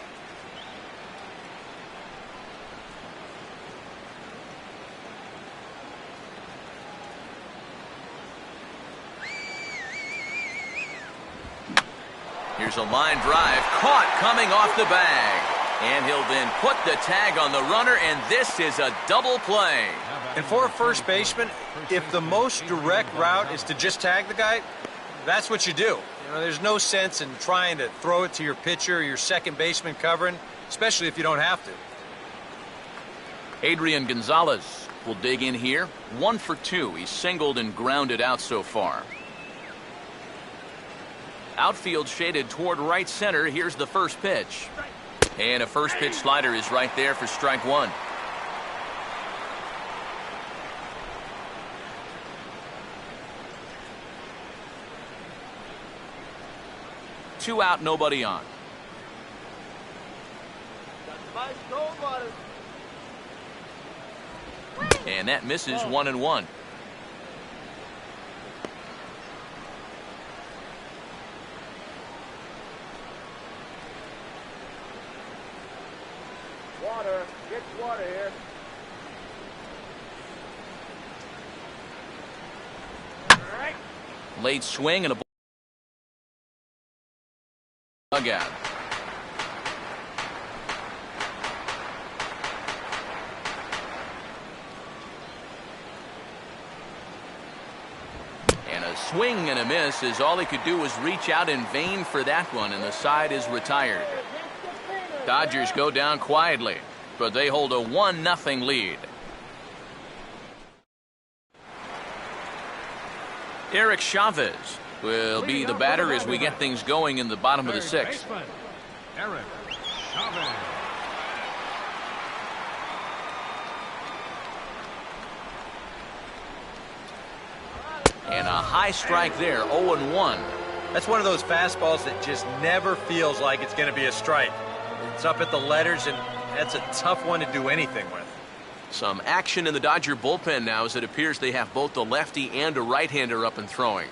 Speaker 1: Here's a line drive, caught coming off the bag. And he'll then put the tag on the runner, and this is a double play.
Speaker 4: And for a first baseman, if the most direct route is to just tag the guy, that's what you do. You know, there's no sense in trying to throw it to your pitcher or your second baseman covering, especially if you don't have to.
Speaker 1: Adrian Gonzalez will dig in here. 1 for 2. He's singled and grounded out so far. Outfield shaded toward right center. Here's the first pitch. And a first pitch slider is right there for strike 1. Two out, nobody on. And that misses 1-1.
Speaker 5: Get water here. All right.
Speaker 1: Late swing and a dugout. And a swing and a miss, as all he could do was reach out in vain for that one, and the side is retired. Dodgers go down quietly, but they hold a 1-0 lead. Eric Chavez will be the batter as we get things going in the bottom of the 6th.
Speaker 3: Eric Chavez.
Speaker 1: And a high strike there, 0-1.
Speaker 4: That's one of those fastballs that just never feels like it's going to be a strike. It's up at the letters, and that's a tough one to do anything with.
Speaker 1: Some action in the Dodger bullpen now, as it appears they have both a lefty and a right-hander up and throwing.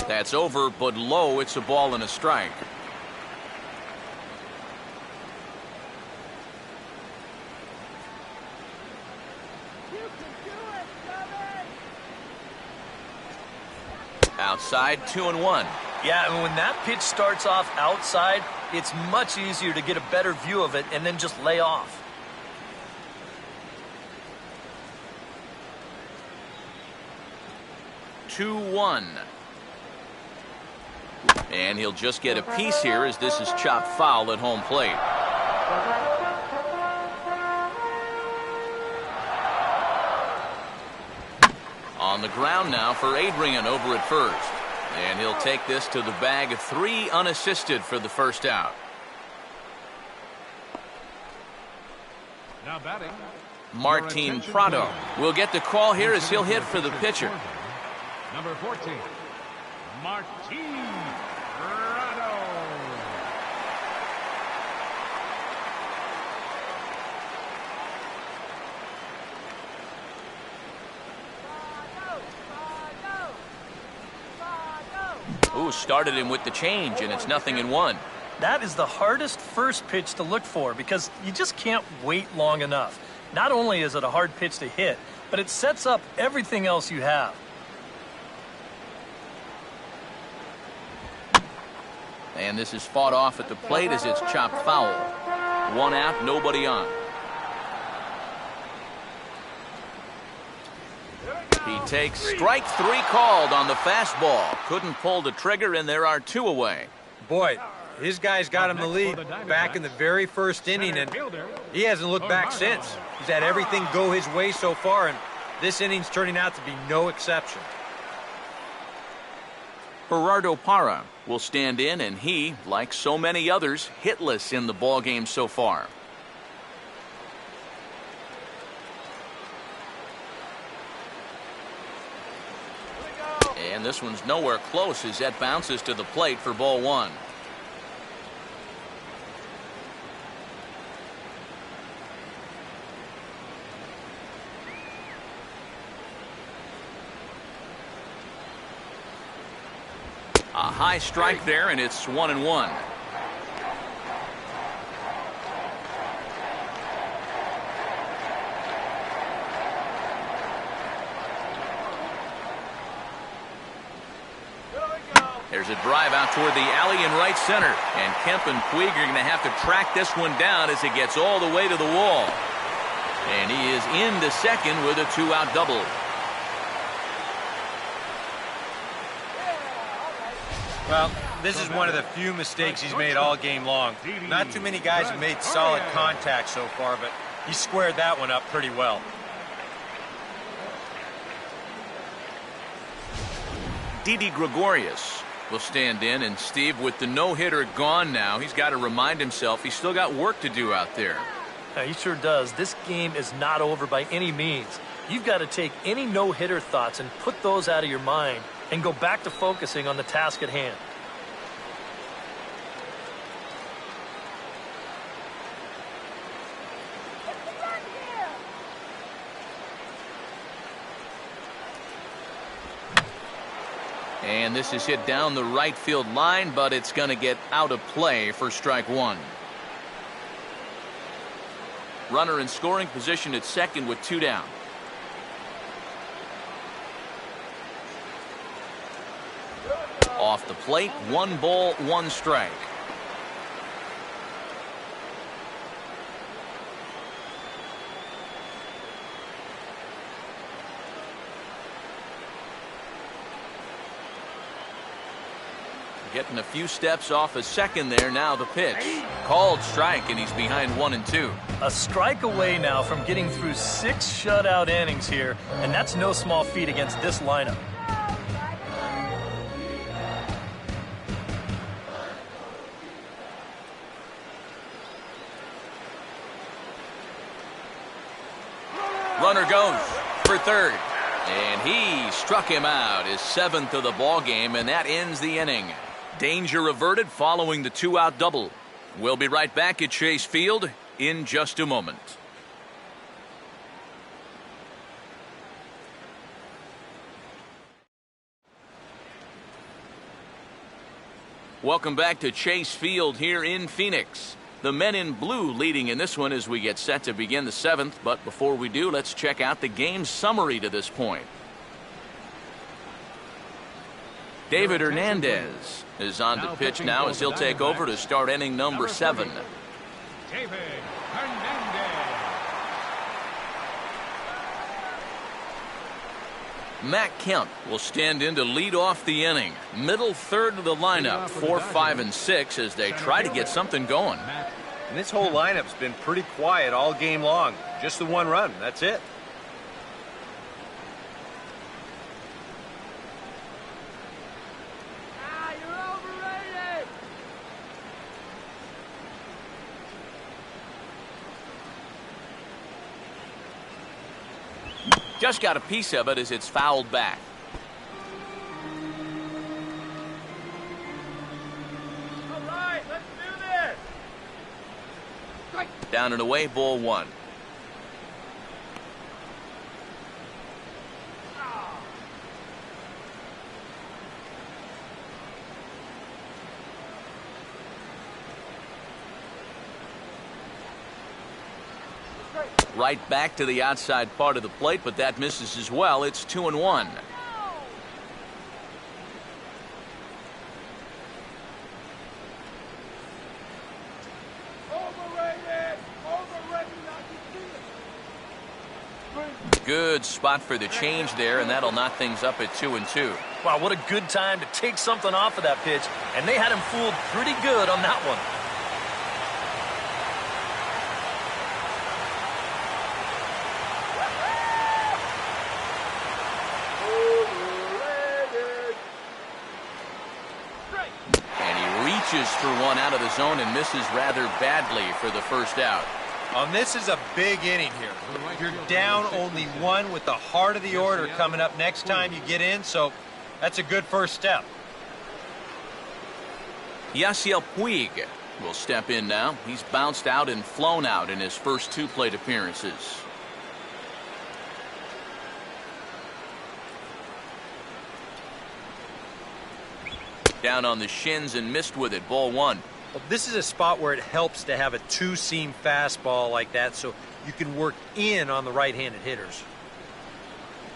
Speaker 1: That's over, but low. It's a ball and a strike. Outside, 2-1.
Speaker 2: Yeah, and when that pitch starts off outside, it's much easier to get a better view of it and then just lay off.
Speaker 1: Two-one. And he'll just get a piece here as this is chopped foul at home plate. On the ground now for Adrian over at first. And he'll take this to the bag of 3 unassisted for the first out.
Speaker 3: Now batting,
Speaker 1: Martin Prado will get the call here as he'll hit for the pitcher.
Speaker 3: Number 14, Martin Prado.
Speaker 1: Ooh, started him with the change, and it's 0-1.
Speaker 2: That is the hardest first pitch to look for because you just can't wait long enough. Not only is it a hard pitch to hit, but it sets up everything else you have.
Speaker 1: And this is fought off at the plate as it's chopped foul. 1 out, nobody on. He takes strike 3 called on the fastball. Couldn't pull the trigger, and there are 2 away.
Speaker 4: Boy, his guys got him the lead back in the very first inning, and he hasn't looked back since. He's had everything go his way so far, and this inning's turning out to be no exception.
Speaker 1: Gerardo Parra will stand in, and he, like so many others, hitless in the ballgame so far. And this one's nowhere close as that bounces to the plate for ball 1. A high strike there, and it's 1-1. There's a drive out toward the alley in right center. And Kemp and Puig are going to have to track this one down as it gets all the way to the wall. And he is into second with a 2-out double.
Speaker 4: Well, this is one of the few mistakes he's made all game long. Not too many guys have made solid contact so far, but he squared that one up pretty well.
Speaker 1: Didi Gregorius will stand in, and Steve, with the no-hitter gone now, he's got to remind himself he's still got work to do out there.
Speaker 2: Yeah, he sure does. This game is not over by any means. You've got to take any no-hitter thoughts and put those out of your mind and go back to focusing on the task at hand.
Speaker 1: And this is hit down the right field line, but it's going to get out of play for strike 1. Runner in scoring position at second with 2 down. Off the plate, 1 ball, 1 strike. Getting a few steps off a second there. Now the pitch. Called strike, and he's behind 1-2.
Speaker 2: A strike away now from getting through 6 shutout innings here, and that's no small feat against this lineup.
Speaker 1: Runner goes for third, and he struck him out, his 7th of the ball game, and that ends the inning. Danger averted following the 2-out double. We'll be right back at Chase Field in just a moment. Welcome back to Chase Field here in Phoenix. The men in blue leading in this one as we get set to begin the 7th. But before we do, let's check out the game summary to this point. David Hernandez is on to pitch now as he'll take over to start inning number 7.
Speaker 3: David Hernandez.
Speaker 1: Matt Kemp will stand in to lead off the inning. Middle third of the lineup, 4, 5, and 6 as they try to get something going.
Speaker 4: And this whole lineup's been pretty quiet all game long. Just the 1 run, that's it.
Speaker 1: Just got a piece of it as it's fouled back.
Speaker 5: All right, let's do this.
Speaker 1: Down and away, ball 1. Right back to the outside part of the plate, but that misses as well. It's 2-1. Good spot for the change there, and that'll knock things up at 2-2.
Speaker 2: Wow, what a good time to take something off of that pitch, and they had him fooled pretty good on that one.
Speaker 1: And he reaches for one out of the zone and misses rather badly for the first out.
Speaker 4: This is a big inning here. You're down only one with the heart of the order coming up next time you get in, so that's a good first step.
Speaker 1: Yasiel Puig will step in now. He's bounced out and flown out in his first 2 plate appearances. Down on the shins and missed with it. Ball 1.
Speaker 4: Well, this is a spot where it helps to have a 2-seam fastball like that so you can work in on the right-handed hitters.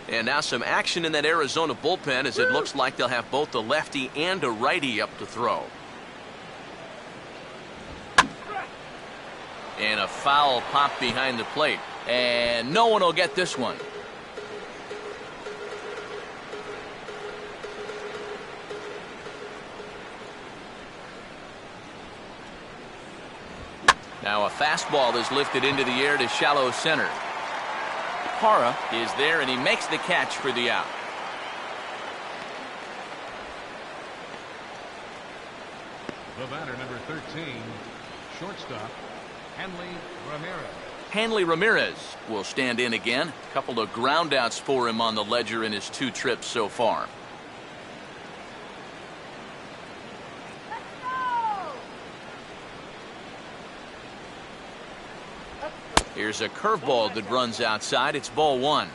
Speaker 1: And now some action in that Arizona bullpen as it looks like they'll have both a lefty and a righty up to throw. And a foul pop behind the plate. And no one will get this one. Now a fastball is lifted into the air to shallow center. Parra is there, and he makes the catch for the out.
Speaker 3: The batter, number 13, shortstop, RAMIREZ.
Speaker 1: HANLEY Ramirez will stand in again. A couple of groundouts for him on the ledger in his 2 trips so far. Here's a curveball that runs outside. It's ball 1.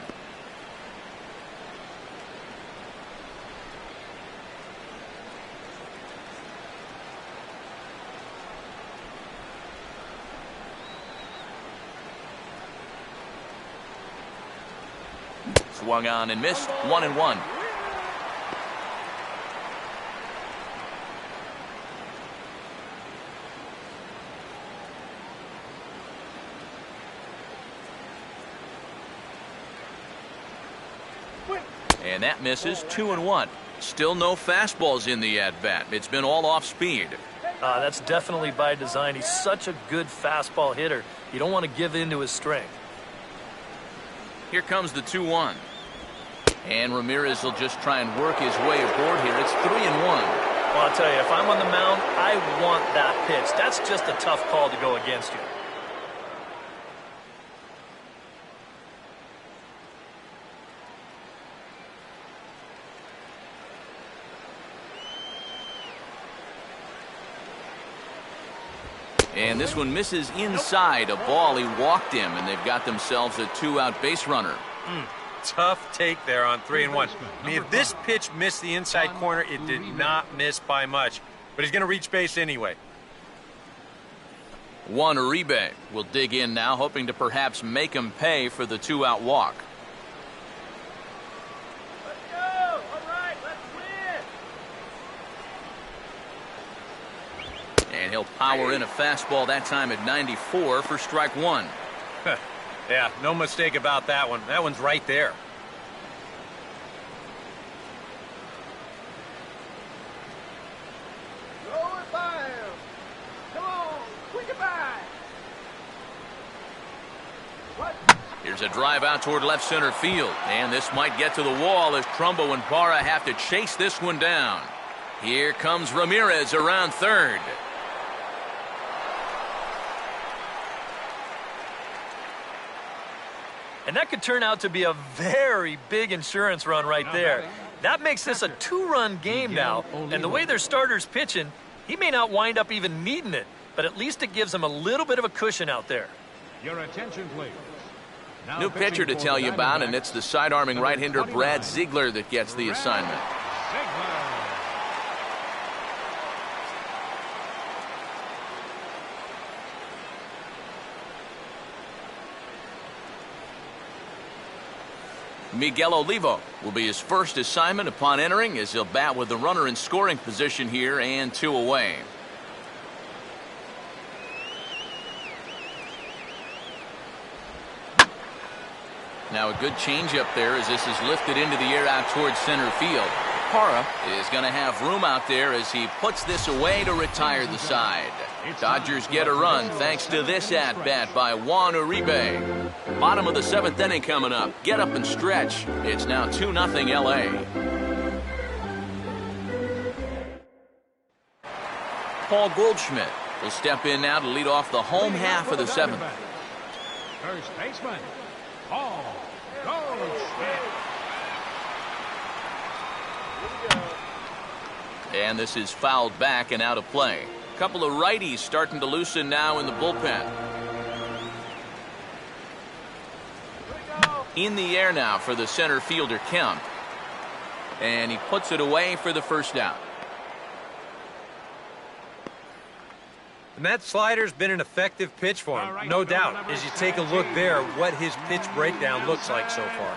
Speaker 1: Swung on and missed. 1-1. And that misses. 2-1. Still no fastballs in the at-bat. It's been all off speed.
Speaker 2: That's definitely by design. He's such a good fastball hitter. You don't want to give in to his strength.
Speaker 1: Here comes the 2-1. And Ramirez will just try and work his way aboard here. It's 3-1.
Speaker 2: Well, I'll tell you, if I'm on the mound, I want that pitch. That's just a tough call to go against you.
Speaker 1: And this one misses inside. A ball. He walked him, and they've got themselves a 2-out base runner.
Speaker 4: Tough take there on 3-1. I mean, if this pitch missed the inside corner, it did not miss by much. But he's going to reach base anyway.
Speaker 1: Juan Uribe will dig in now, hoping to perhaps make him pay for the 2-out walk.
Speaker 5: Let's go! All right, let's win!
Speaker 1: And he'll power in a fastball that time at 94 for strike 1.
Speaker 4: Yeah, no mistake about that one. That one's right there.
Speaker 5: Throw it by him! Come on, quick it by! What?
Speaker 1: Here's a drive out toward left center field. And this might get to the wall as Trumbo and Parra have to chase this one down. Here comes Ramirez around third.
Speaker 2: And that could turn out to be a very big insurance run right there. That makes this a 2-run game now. And the way their starter's pitching, he may not wind up even needing it. But at least it gives him a little bit of a cushion out there.
Speaker 3: Your attention, please. Now
Speaker 1: New pitcher to tell you about, and it's the side-arming right-hander Brad Ziegler that gets the assignment. Miguel Olivo will be his first assignment upon entering, as he'll bat with the runner in scoring position here and 2 away. Now a good changeup there as this is lifted into the air out towards center field. Parra is going to have room out there as he puts this away to retire the side. Dodgers get a run thanks to this at-bat by Juan Uribe. Bottom of the 7th inning coming up. Get up and stretch. It's now 2-0 L.A. Paul Goldschmidt will step in now to lead off the home half of the 7th.
Speaker 3: First baseman, Paul Goldschmidt.
Speaker 1: And this is fouled back and out of play. A couple of righties starting to loosen now in the bullpen. In the air now for the center fielder, Kemp. And he puts it away for the first out.
Speaker 4: And that slider's been an effective pitch for him, no doubt. As you take a look there, what his pitch breakdown looks like so far.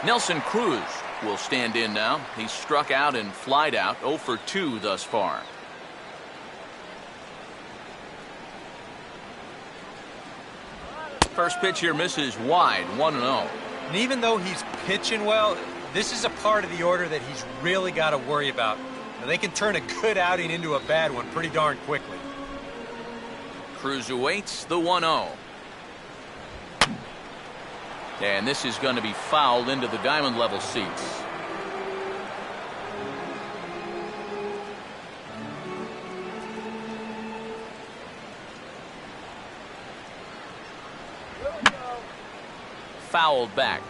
Speaker 1: Nelson Cruz will stand in now. He's struck out and flied out, 0 for 2 thus far. First pitch here misses wide, 1-0.
Speaker 4: And even though he's pitching well, this is a part of the order that he's really got to worry about. Now, they can turn a good outing into a bad one pretty darn quickly.
Speaker 1: Cruz awaits the 1-0. And this is going to be fouled into the diamond level seats. Fouled back.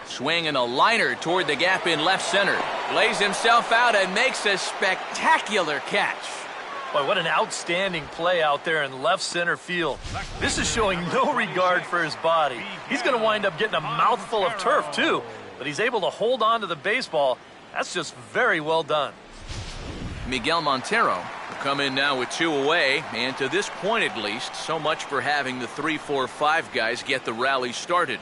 Speaker 1: Swing and a liner toward the gap in left center. Lays himself out and makes a spectacular catch.
Speaker 2: Boy, what an outstanding play out there in left center field. This is showing no regard for his body. He's going to wind up getting a mouthful of turf, too. But he's able to hold on to the baseball. That's just very well done.
Speaker 1: Miguel Montero will come in now with 2 away. And to this point, at least, so much for having the 3-4-5 guys get the rally started.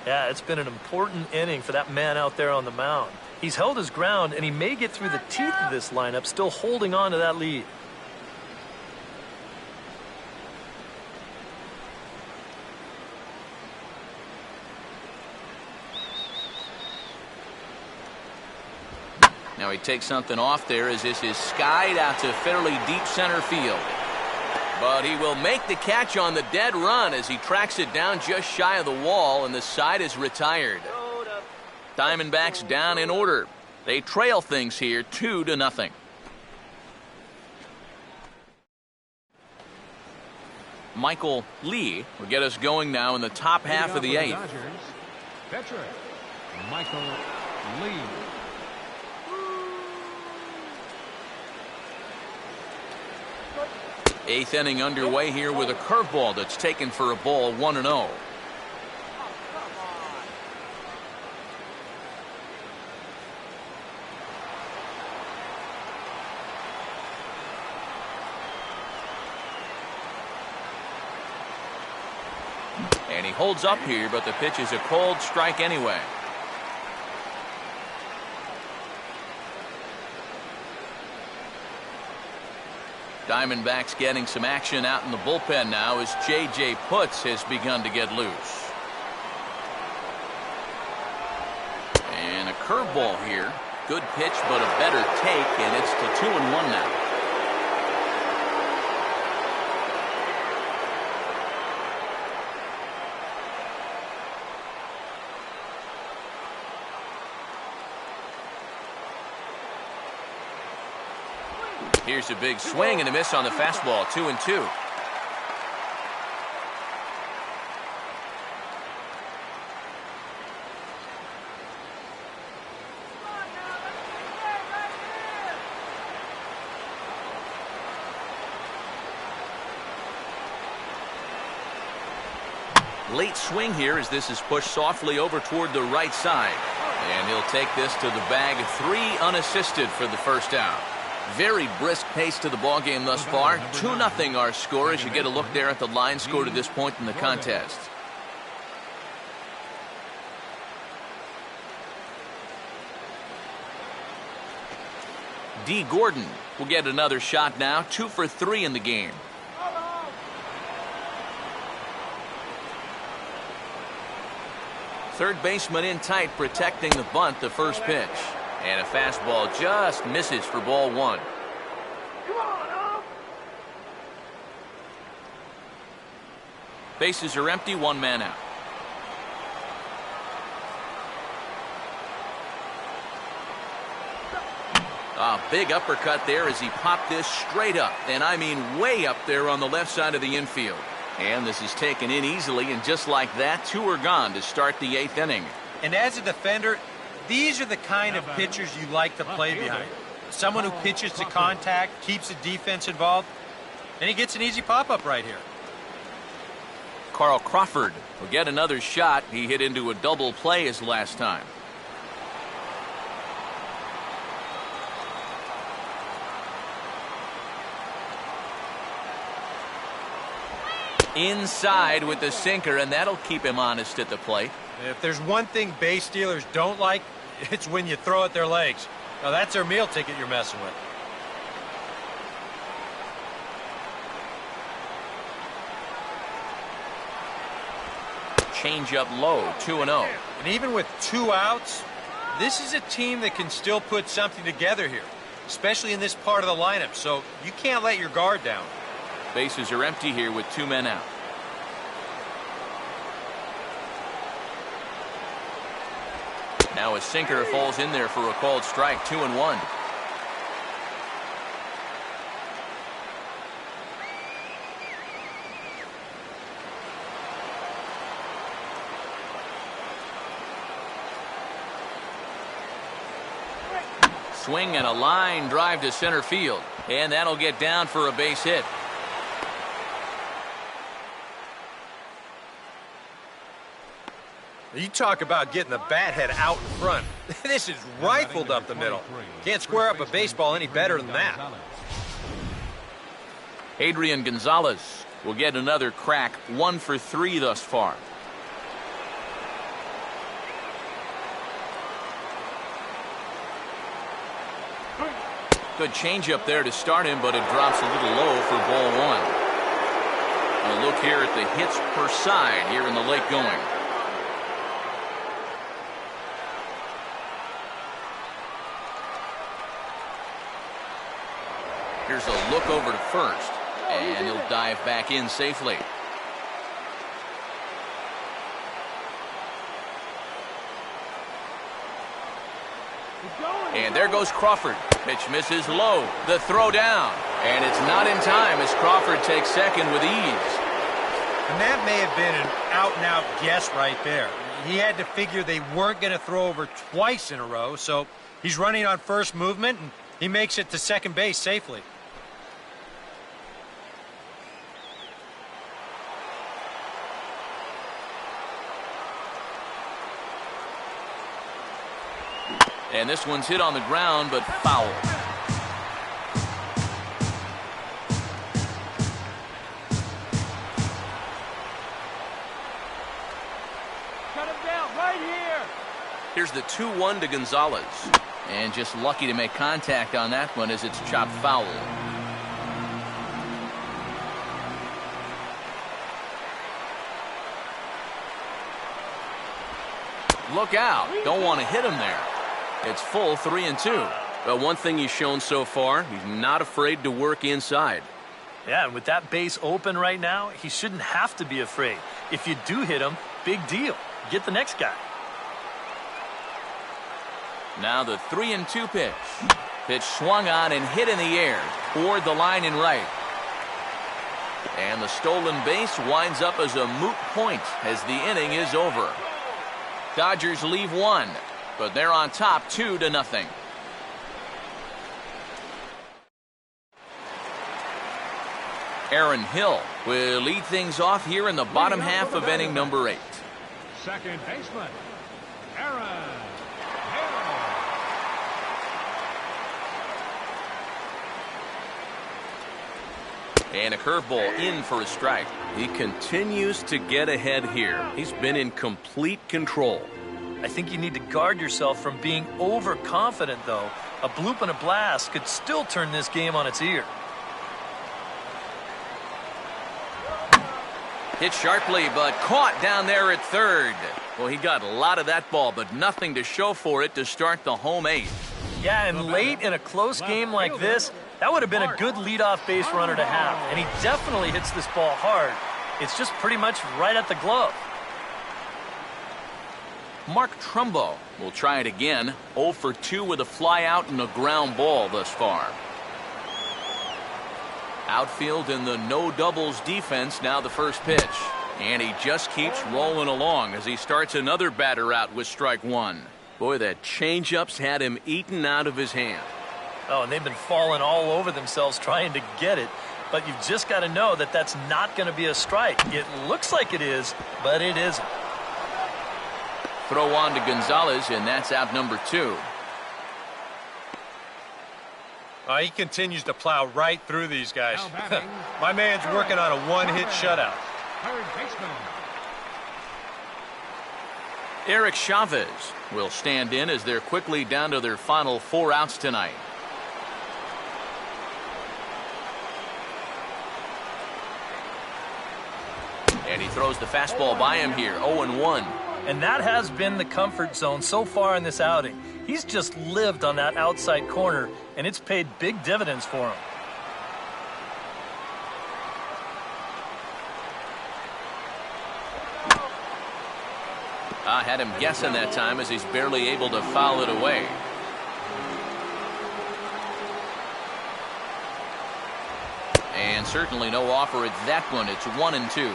Speaker 2: Yeah, it's been an important inning for that man out there on the mound. He's held his ground, and he may get through the teeth of this lineup, still holding on to that lead.
Speaker 1: Now he takes something off there as this is skied out to fairly deep center field. But he will make the catch on the dead run as he tracks it down just shy of the wall, and the side is retired. Diamondbacks down in order. They trail things here 2-0. Michael Lee will get us going now in the top half of the 8th.
Speaker 3: Pitcher, Michael Lee.
Speaker 1: Eighth inning underway here with a curveball that's taken for a ball, 1-0. And he holds up here, but the pitch is a cold strike anyway. Diamondbacks getting some action out in the bullpen now as J.J. Putz has begun to get loose. And a curveball here. Good pitch, but a better take, and it's to 2-1 now. Here's a big swing and a miss on the fastball, 2-2. Late swing here as this is pushed softly over toward the right side. And he'll take this to the bag, 3 unassisted for the first out. Very brisk pace to the ball game thus far. 2-0 our score as you get a look there at the line score to this point in the contest. D. Gordon will get another shot now. 2 for 3 in the game. Third baseman in tight, protecting the bunt, the first pitch. And a fastball just misses for ball 1. Bases are empty, 1 man out. A big uppercut there as he popped this straight up, and I mean way up there on the left side of the infield. And this is taken in easily, and just like that, 2 are gone to start the 8th inning.
Speaker 4: And as a defender, these are the kind of pitchers you like to play behind. Someone who pitches to contact, keeps the defense involved, and he gets an easy pop-up right here.
Speaker 1: Carl Crawford will get another shot. He hit into a double play his last time. Inside with the sinker, and that'll keep him honest at the plate.
Speaker 4: If there's one thing base stealers don't like, it's when you throw at their legs. Now that's their meal ticket you're messing with.
Speaker 1: Change up low, 2-0.
Speaker 4: And even with 2 outs, this is a team that can still put something together here, especially in this part of the lineup, so you can't let your guard down.
Speaker 1: Bases are empty here with 2 men out. Now a sinker falls in there for a called strike, 2-1. Swing and a line drive to center field, and that'll get down for a base hit.
Speaker 4: You talk about getting the bat head out in front. This is rifled up the middle. Can't square up a baseball any better than that.
Speaker 1: Adrian Gonzalez will get another crack, 1 for 3 thus far. Good changeup there to start him, but it drops a little low for ball 1. A look here at the hits per side here in the late going. Here's a look over to first, and he'll dive back in safely. And there goes Crawford. Pitch misses low. The throw down. And it's not in time as Crawford takes second with ease.
Speaker 4: And that may have been an out-and-out guess right there. He had to figure they weren't going to throw over twice in a row, so he's running on first movement, and he makes it to second base safely.
Speaker 1: And this one's hit on the ground, but foul.
Speaker 5: Cut him down right here.
Speaker 1: Here's the 2-1 to Gonzalez. And just lucky to make contact on that one as it's chopped foul. Look out. Don't want to hit him there. It's full 3-2. Well, one thing he's shown so far, he's not afraid to work inside.
Speaker 2: Yeah, and with that base open right now, he shouldn't have to be afraid. If you do hit him, big deal. Get the next guy.
Speaker 1: Now the 3-2 pitch. Pitch swung on and hit in the air toward the line and right. And the stolen base winds up as a moot point as the inning is over. Dodgers leave 1, but they're on top 2-0. Aaron Hill will lead things off here in the bottom half of inning number 8.
Speaker 3: Second baseman, Aaron Hill.
Speaker 1: And a curveball in for a strike. He continues to get ahead here. He's been in complete control.
Speaker 2: I think you need to guard yourself from being overconfident, though. A bloop and a blast could still turn this game on its ear.
Speaker 1: Hit sharply, but caught down there at third. Well, he got a lot of that ball, but nothing to show for it to start the home eighth.
Speaker 2: Yeah, and late in a close game like this, that would have been a good leadoff base runner to have. And he definitely hits this ball hard. It's just pretty much right at the glove.
Speaker 1: Mark Trumbo will try it again. 0 for 2 with a fly out and a ground ball thus far. Outfield in the no doubles defense, now the first pitch. And he just keeps rolling along as he starts another batter out with strike one. Boy, that changeup's had him eaten out of his hand.
Speaker 2: Oh, and they've been falling all over themselves trying to get it. But you've just got to know that that's not going to be a strike. It looks like it is, but it isn't.
Speaker 1: Throw on to Gonzalez, and that's out number 2.
Speaker 4: He continues to plow right through these guys. My man's working on a one-hit shutout.
Speaker 3: Third baseman.
Speaker 1: Eric Chavez will stand in as they're quickly down to their final 4 outs tonight. And he throws the fastball by him here, 0-1.
Speaker 2: And that has been the comfort zone so far in this outing. He's just lived on that outside corner, and it's paid big dividends for him.
Speaker 1: I had him guessing that time as he's barely able to foul it away. And certainly no offer at that one. It's 1-2.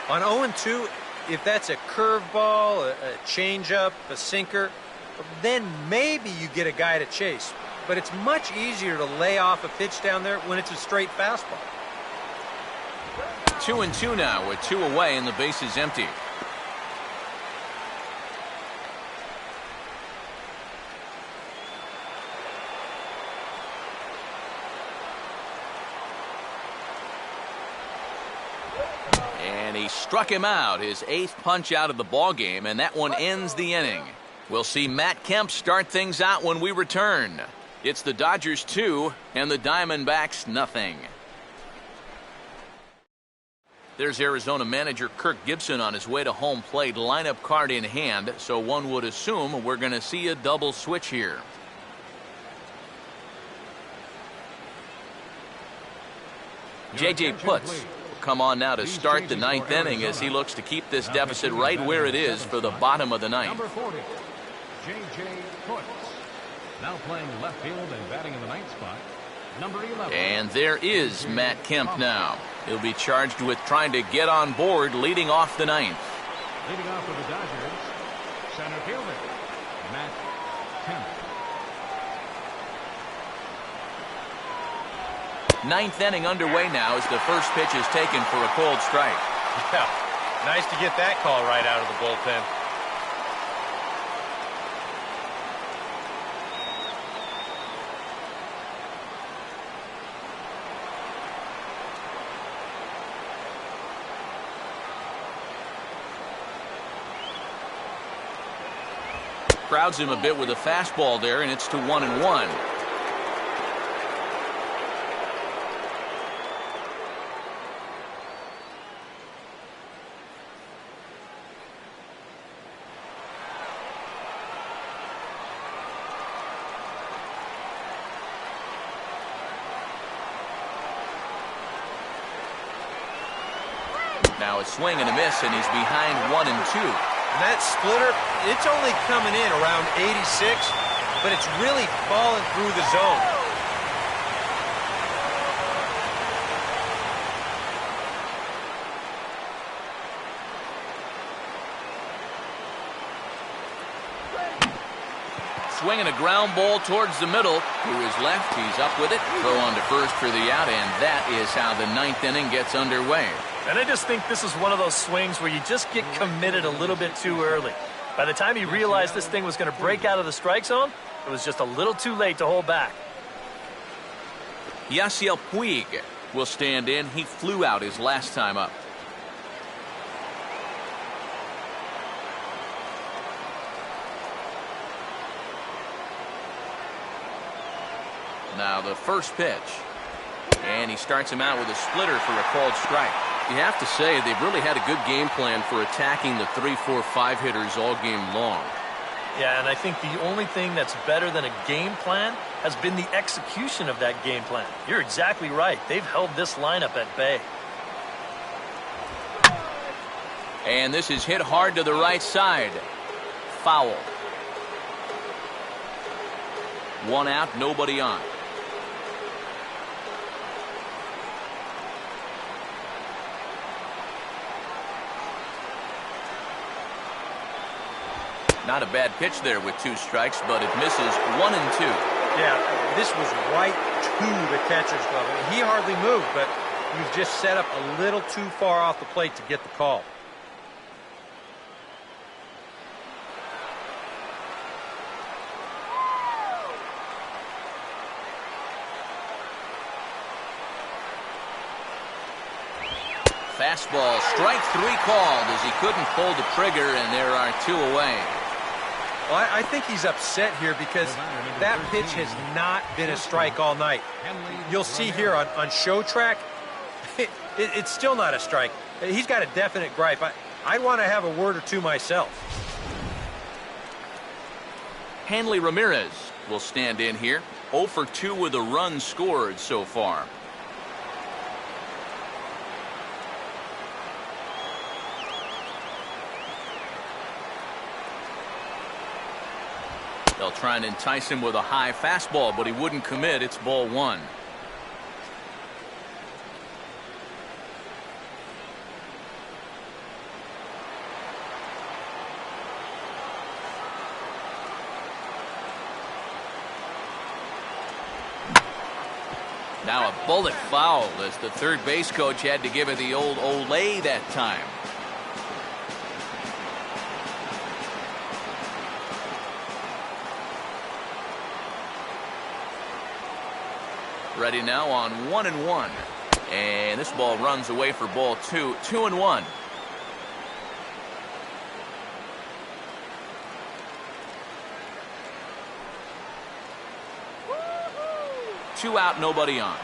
Speaker 4: On 0-2, if that's a curveball, a changeup, a sinker, then maybe you get a guy to chase. But it's much easier to lay off a pitch down there when it's a straight fastball.
Speaker 1: 2-2 now with 2 away and the base is empty. And he struck him out, his 8th punch out of the ball game, and that one ends the inning. We'll see Matt Kemp start things out when we return. It's the Dodgers 2 and the Diamondbacks nothing. There's Arizona manager Kirk Gibson on his way to home plate, lineup card in hand, so one would assume we're going to see a double switch here. J.J. Putz will come on now to start the 9th inning as he looks to keep this deficit right where it is for the bottom of the 9th.
Speaker 3: Number 40, J.J. Putz. Now playing left field and batting in the 9th spot, number 11.
Speaker 1: And there is Matt Kemp now. He'll be charged with trying to get on board leading off the 9th.
Speaker 3: Leading off for the Dodgers, center fielder, Matt Kemp.
Speaker 1: 9th inning underway now as the first pitch is taken for a cold strike.
Speaker 4: Yeah, nice to get that call right out of the bullpen.
Speaker 1: Crowds him a bit with a fastball there, and it's to 1-1. Now a swing and a miss, and he's behind 1-2.
Speaker 4: And that splitter, it's only coming in around 86, but it's really falling through the zone.
Speaker 1: Swinging a ground ball towards the middle. To his left, he's up with it. Throw on to first for the out, and that is how the 9th inning gets underway.
Speaker 2: And I just think this is one of those swings where you just get committed a little bit too early. By the time he realized this thing was going to break out of the strike zone, it was just a little too late to hold back.
Speaker 1: Yasiel Puig will stand in. He flew out his last time up. Now the first pitch. And he starts him out with a splitter for a called strike.
Speaker 6: You have to say they've really had a good game plan for attacking the 3, 4, 5 hitters all game long.
Speaker 2: Yeah, and I think the only thing that's better than a game plan has been the execution of that game plan. You're exactly right. They've held this lineup at bay.
Speaker 1: And this is hit hard to the right side. Foul. 1 out, nobody on. Not a bad pitch there with 2 strikes, but it misses 1 and 2.
Speaker 4: Yeah, this was right to the catcher's glove. I mean, he hardly moved, but he was just set up a little too far off the plate to get the call.
Speaker 1: Fastball, strike 3 called as he couldn't pull the trigger, and there are 2 away.
Speaker 4: Well, I think he's upset here because that pitch has not been a strike all night. You'll see here on show track, it's still not a strike. He's got a definite gripe. I'd want to have a word or two myself.
Speaker 1: HANLEY Ramirez will stand in here. 0 for 2 with a run scored so far. They'll try and entice him with a high fastball, but he wouldn't commit. It's ball 1. Now a bullet foul as the third base coach had to give it the old Olay that time. Ready now on 1-1. And this ball runs away for ball 2. 2-1. Two out, nobody on.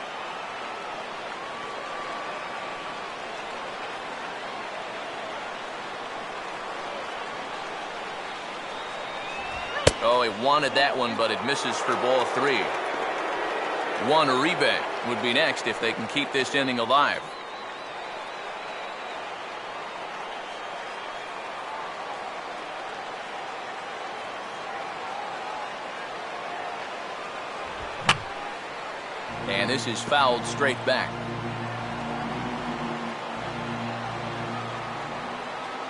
Speaker 1: Oh, he wanted that one, but it misses for ball 3. Juan Uribe would be next if they can keep this inning alive. And this is fouled straight back.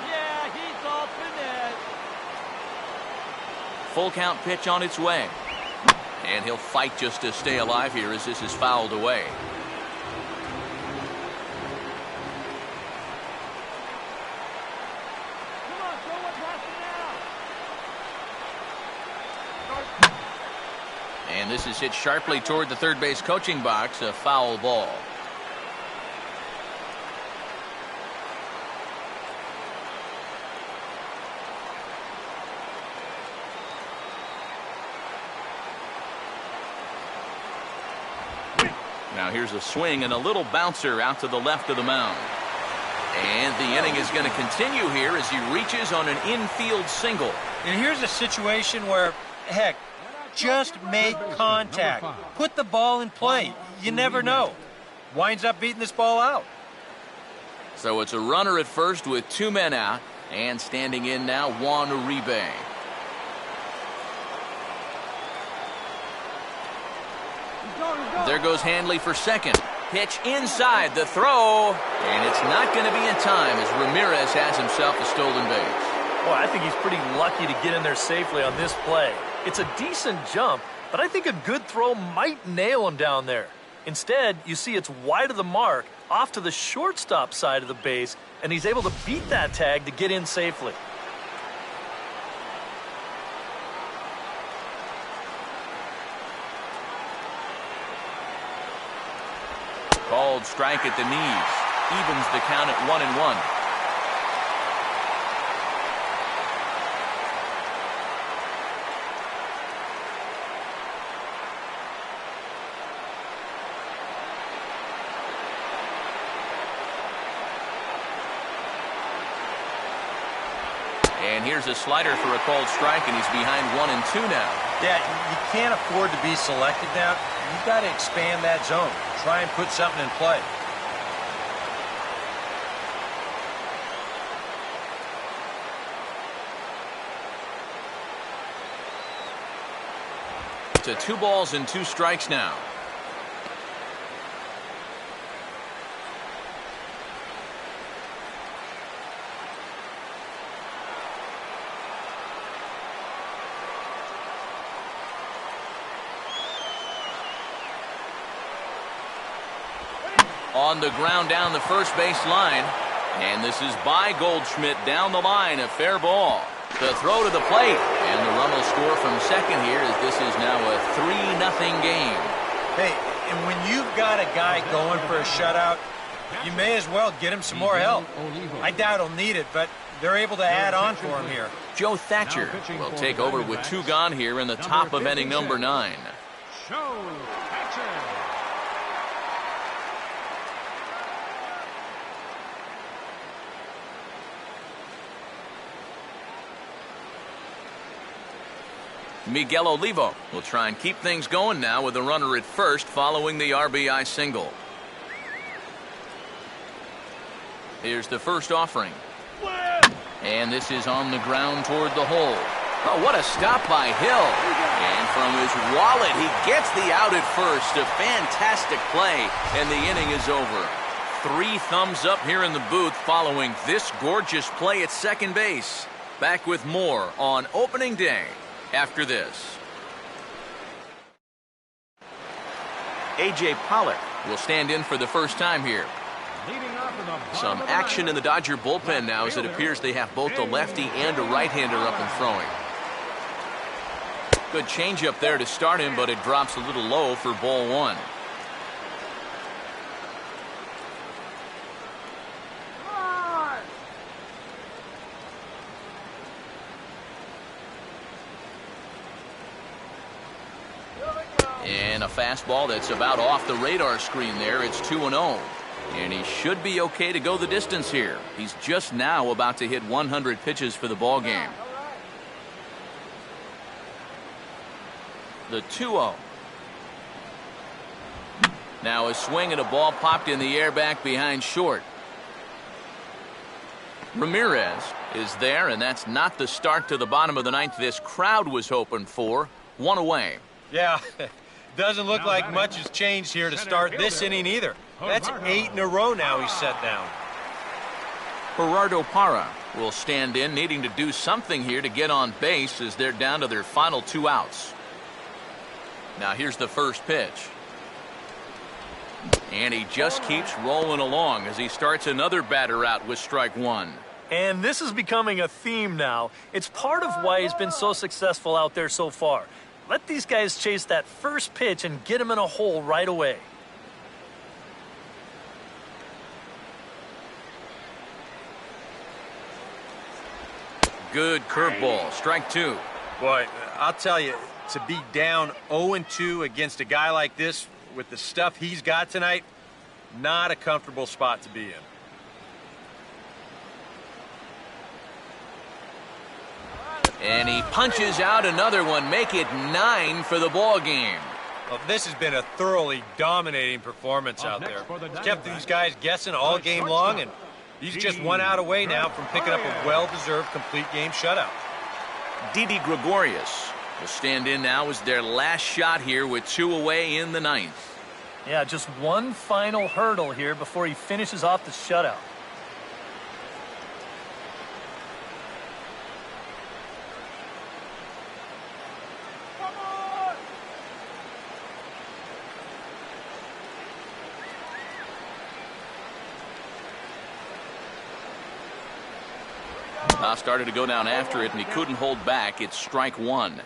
Speaker 5: Yeah, he's off the net.
Speaker 1: Full count pitch on its way. And he'll fight just to stay alive here as this is fouled away.
Speaker 5: Come on, throw it past him now.
Speaker 1: And this is hit sharply toward the third base coaching box, a foul ball. Now here's a swing and a little bouncer out to the left of the mound. And the inning is going to continue here as he reaches on an infield single.
Speaker 4: And here's a situation where, heck, just make contact. Put the ball in play. You never know. Winds up beating this ball out.
Speaker 1: So it's a runner at first with 2 men out. And standing in now, Juan Uribe. There goes Hanley for second. Pitch inside the throw. And it's not going to be in time as Ramirez has himself a stolen base.
Speaker 2: Boy, I think he's pretty lucky to get in there safely on this play. It's a decent jump, but I think a good throw might nail him down there. Instead, you see it's wide of the mark, off to the shortstop side of the base, and he's able to beat that tag to get in safely. Called
Speaker 1: called strike at the knees. Evens the count at 1-1. And here's a slider for a called strike, and he's behind 1-2 now.
Speaker 4: Yeah, you can't afford to be selected now. You've got to expand that zone. Try and put something in play.
Speaker 1: To 2 balls and 2 strikes now. On the ground down the first base line. And this is by Goldschmidt down the line. A fair ball. The throw to the plate. And the run will score from second here as this is now a 3-0 game.
Speaker 4: Hey, and when you've got a guy going for a shutout, you may as well get him some more help. I doubt he'll need it, but they're able to add on for him here.
Speaker 1: Joe Thatcher will take over with 2 gone here in the top of inning number 9.
Speaker 3: Joe Thatcher.
Speaker 1: Miguel Olivo will try and keep things going now with a runner at first following the RBI single. Here's the first offering. And this is on the ground toward the hole. Oh, what a stop by Hill. And from his wallet, he gets the out at first. A fantastic play, and the inning is over. 3 thumbs up here in the booth following this gorgeous play at second base. Back with more on opening day after this. A.J. Pollock will stand in for the first time here. Some action in the Dodger bullpen now as it appears they have both a lefty and a right-hander up and throwing. Good changeup there to start him, but it drops a little low for ball 1. And a fastball that's about off the radar screen there. It's 2-0. And he should be okay to go the distance here. He's just now about to hit 100 pitches for the ball game. The 2-0. Now a swing and a ball popped in the air back behind short. Ramirez is there, and that's not the start to the bottom of the 9th this crowd was hoping for. 1 away.
Speaker 4: Yeah, doesn't look like much has changed here to start this inning either. That's 8 in a row now he's set down.
Speaker 1: Gerardo Parra will stand in, needing to do something here to get on base as they're down to their final 2 outs. Now here's the first pitch. And he just keeps rolling along as he starts another batter out with strike 1.
Speaker 2: And this is becoming a theme now. It's part of why he's been so successful out there so far. Let these guys chase that first pitch and get him in a hole right away.
Speaker 1: Good curveball, strike 2.
Speaker 4: Boy, I'll tell you, to be down 0-2 against a guy like this with the stuff he's got tonight, not a comfortable spot to be in.
Speaker 1: And he punches out another one, make it 9 for the ball game.
Speaker 4: Well, this has been a thoroughly dominating performance out there. It's kept these guys guessing all game long, and he's just 1 out away now from picking up a well-deserved complete game shutout.
Speaker 1: Didi Gregorius will stand in now as their last shot here with 2 away in the 9th.
Speaker 2: Yeah, just one final hurdle here before he finishes off the shutout.
Speaker 1: Started to go down after it, and he couldn't hold back. It's strike 1.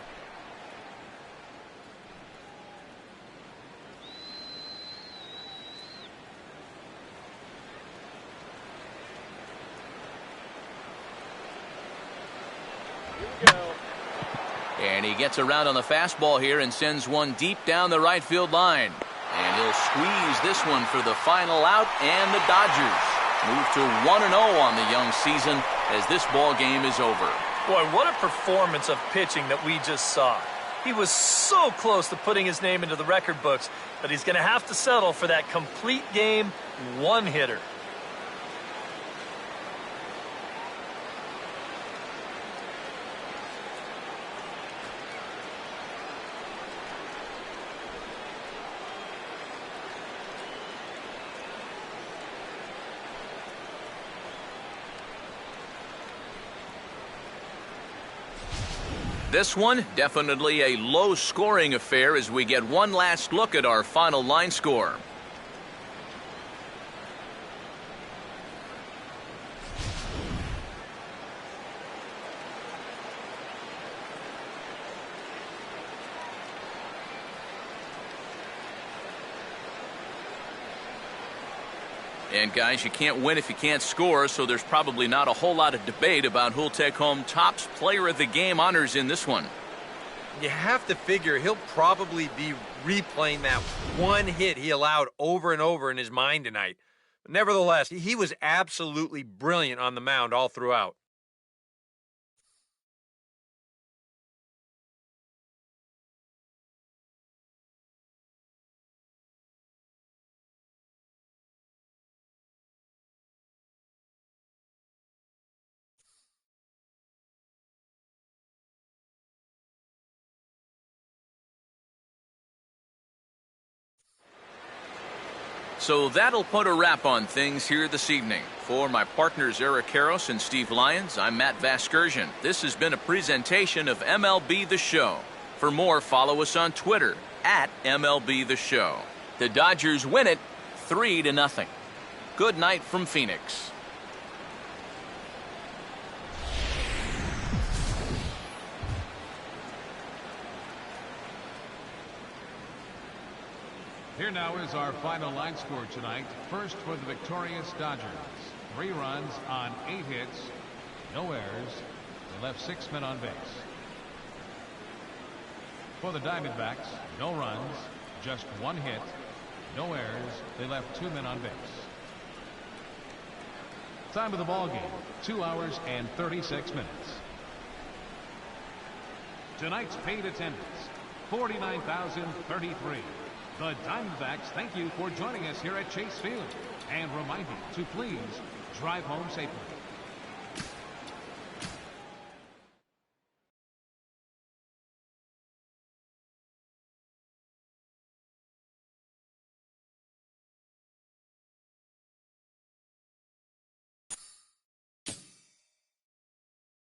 Speaker 1: And he gets around on the fastball here and sends one deep down the right field line. And he'll squeeze this one for the final out, and the Dodgers move to 1-0 on the young season as this ball game is over.
Speaker 2: Boy, what a performance of pitching that we just saw. He was so close to putting his name into the record books, but he's going to have to settle for that complete game one-hitter.
Speaker 1: This one, definitely a low-scoring affair as we get one last look at our final line score. And guys, you can't win if you can't score, so there's probably not a whole lot of debate about who'll take home Topps Player of the Game honors in this one.
Speaker 4: You have to figure he'll probably be replaying that one hit he allowed over and over in his mind tonight. But nevertheless, he was absolutely brilliant on the mound all throughout.
Speaker 1: So that'll put a wrap on things here this evening. For my partners Eric Karros and Steve Lyons, I'm Matt Vasgersian. This has been a presentation of MLB The Show. For more, follow us on Twitter at MLB The Show. The Dodgers win it 3-0. Good night from Phoenix.
Speaker 3: Here now is our final line score tonight. First for the victorious Dodgers. 3 runs on 8 hits. No errors. They left 6 men on base. For the Diamondbacks, no runs, just 1 hit. No errors. They left 2 men on base. Time of the ball game, 2 hours and 36 minutes. Tonight's paid attendance, 49,033. The Diamondbacks thank you for joining us here at Chase Field and remind you to please drive home safely.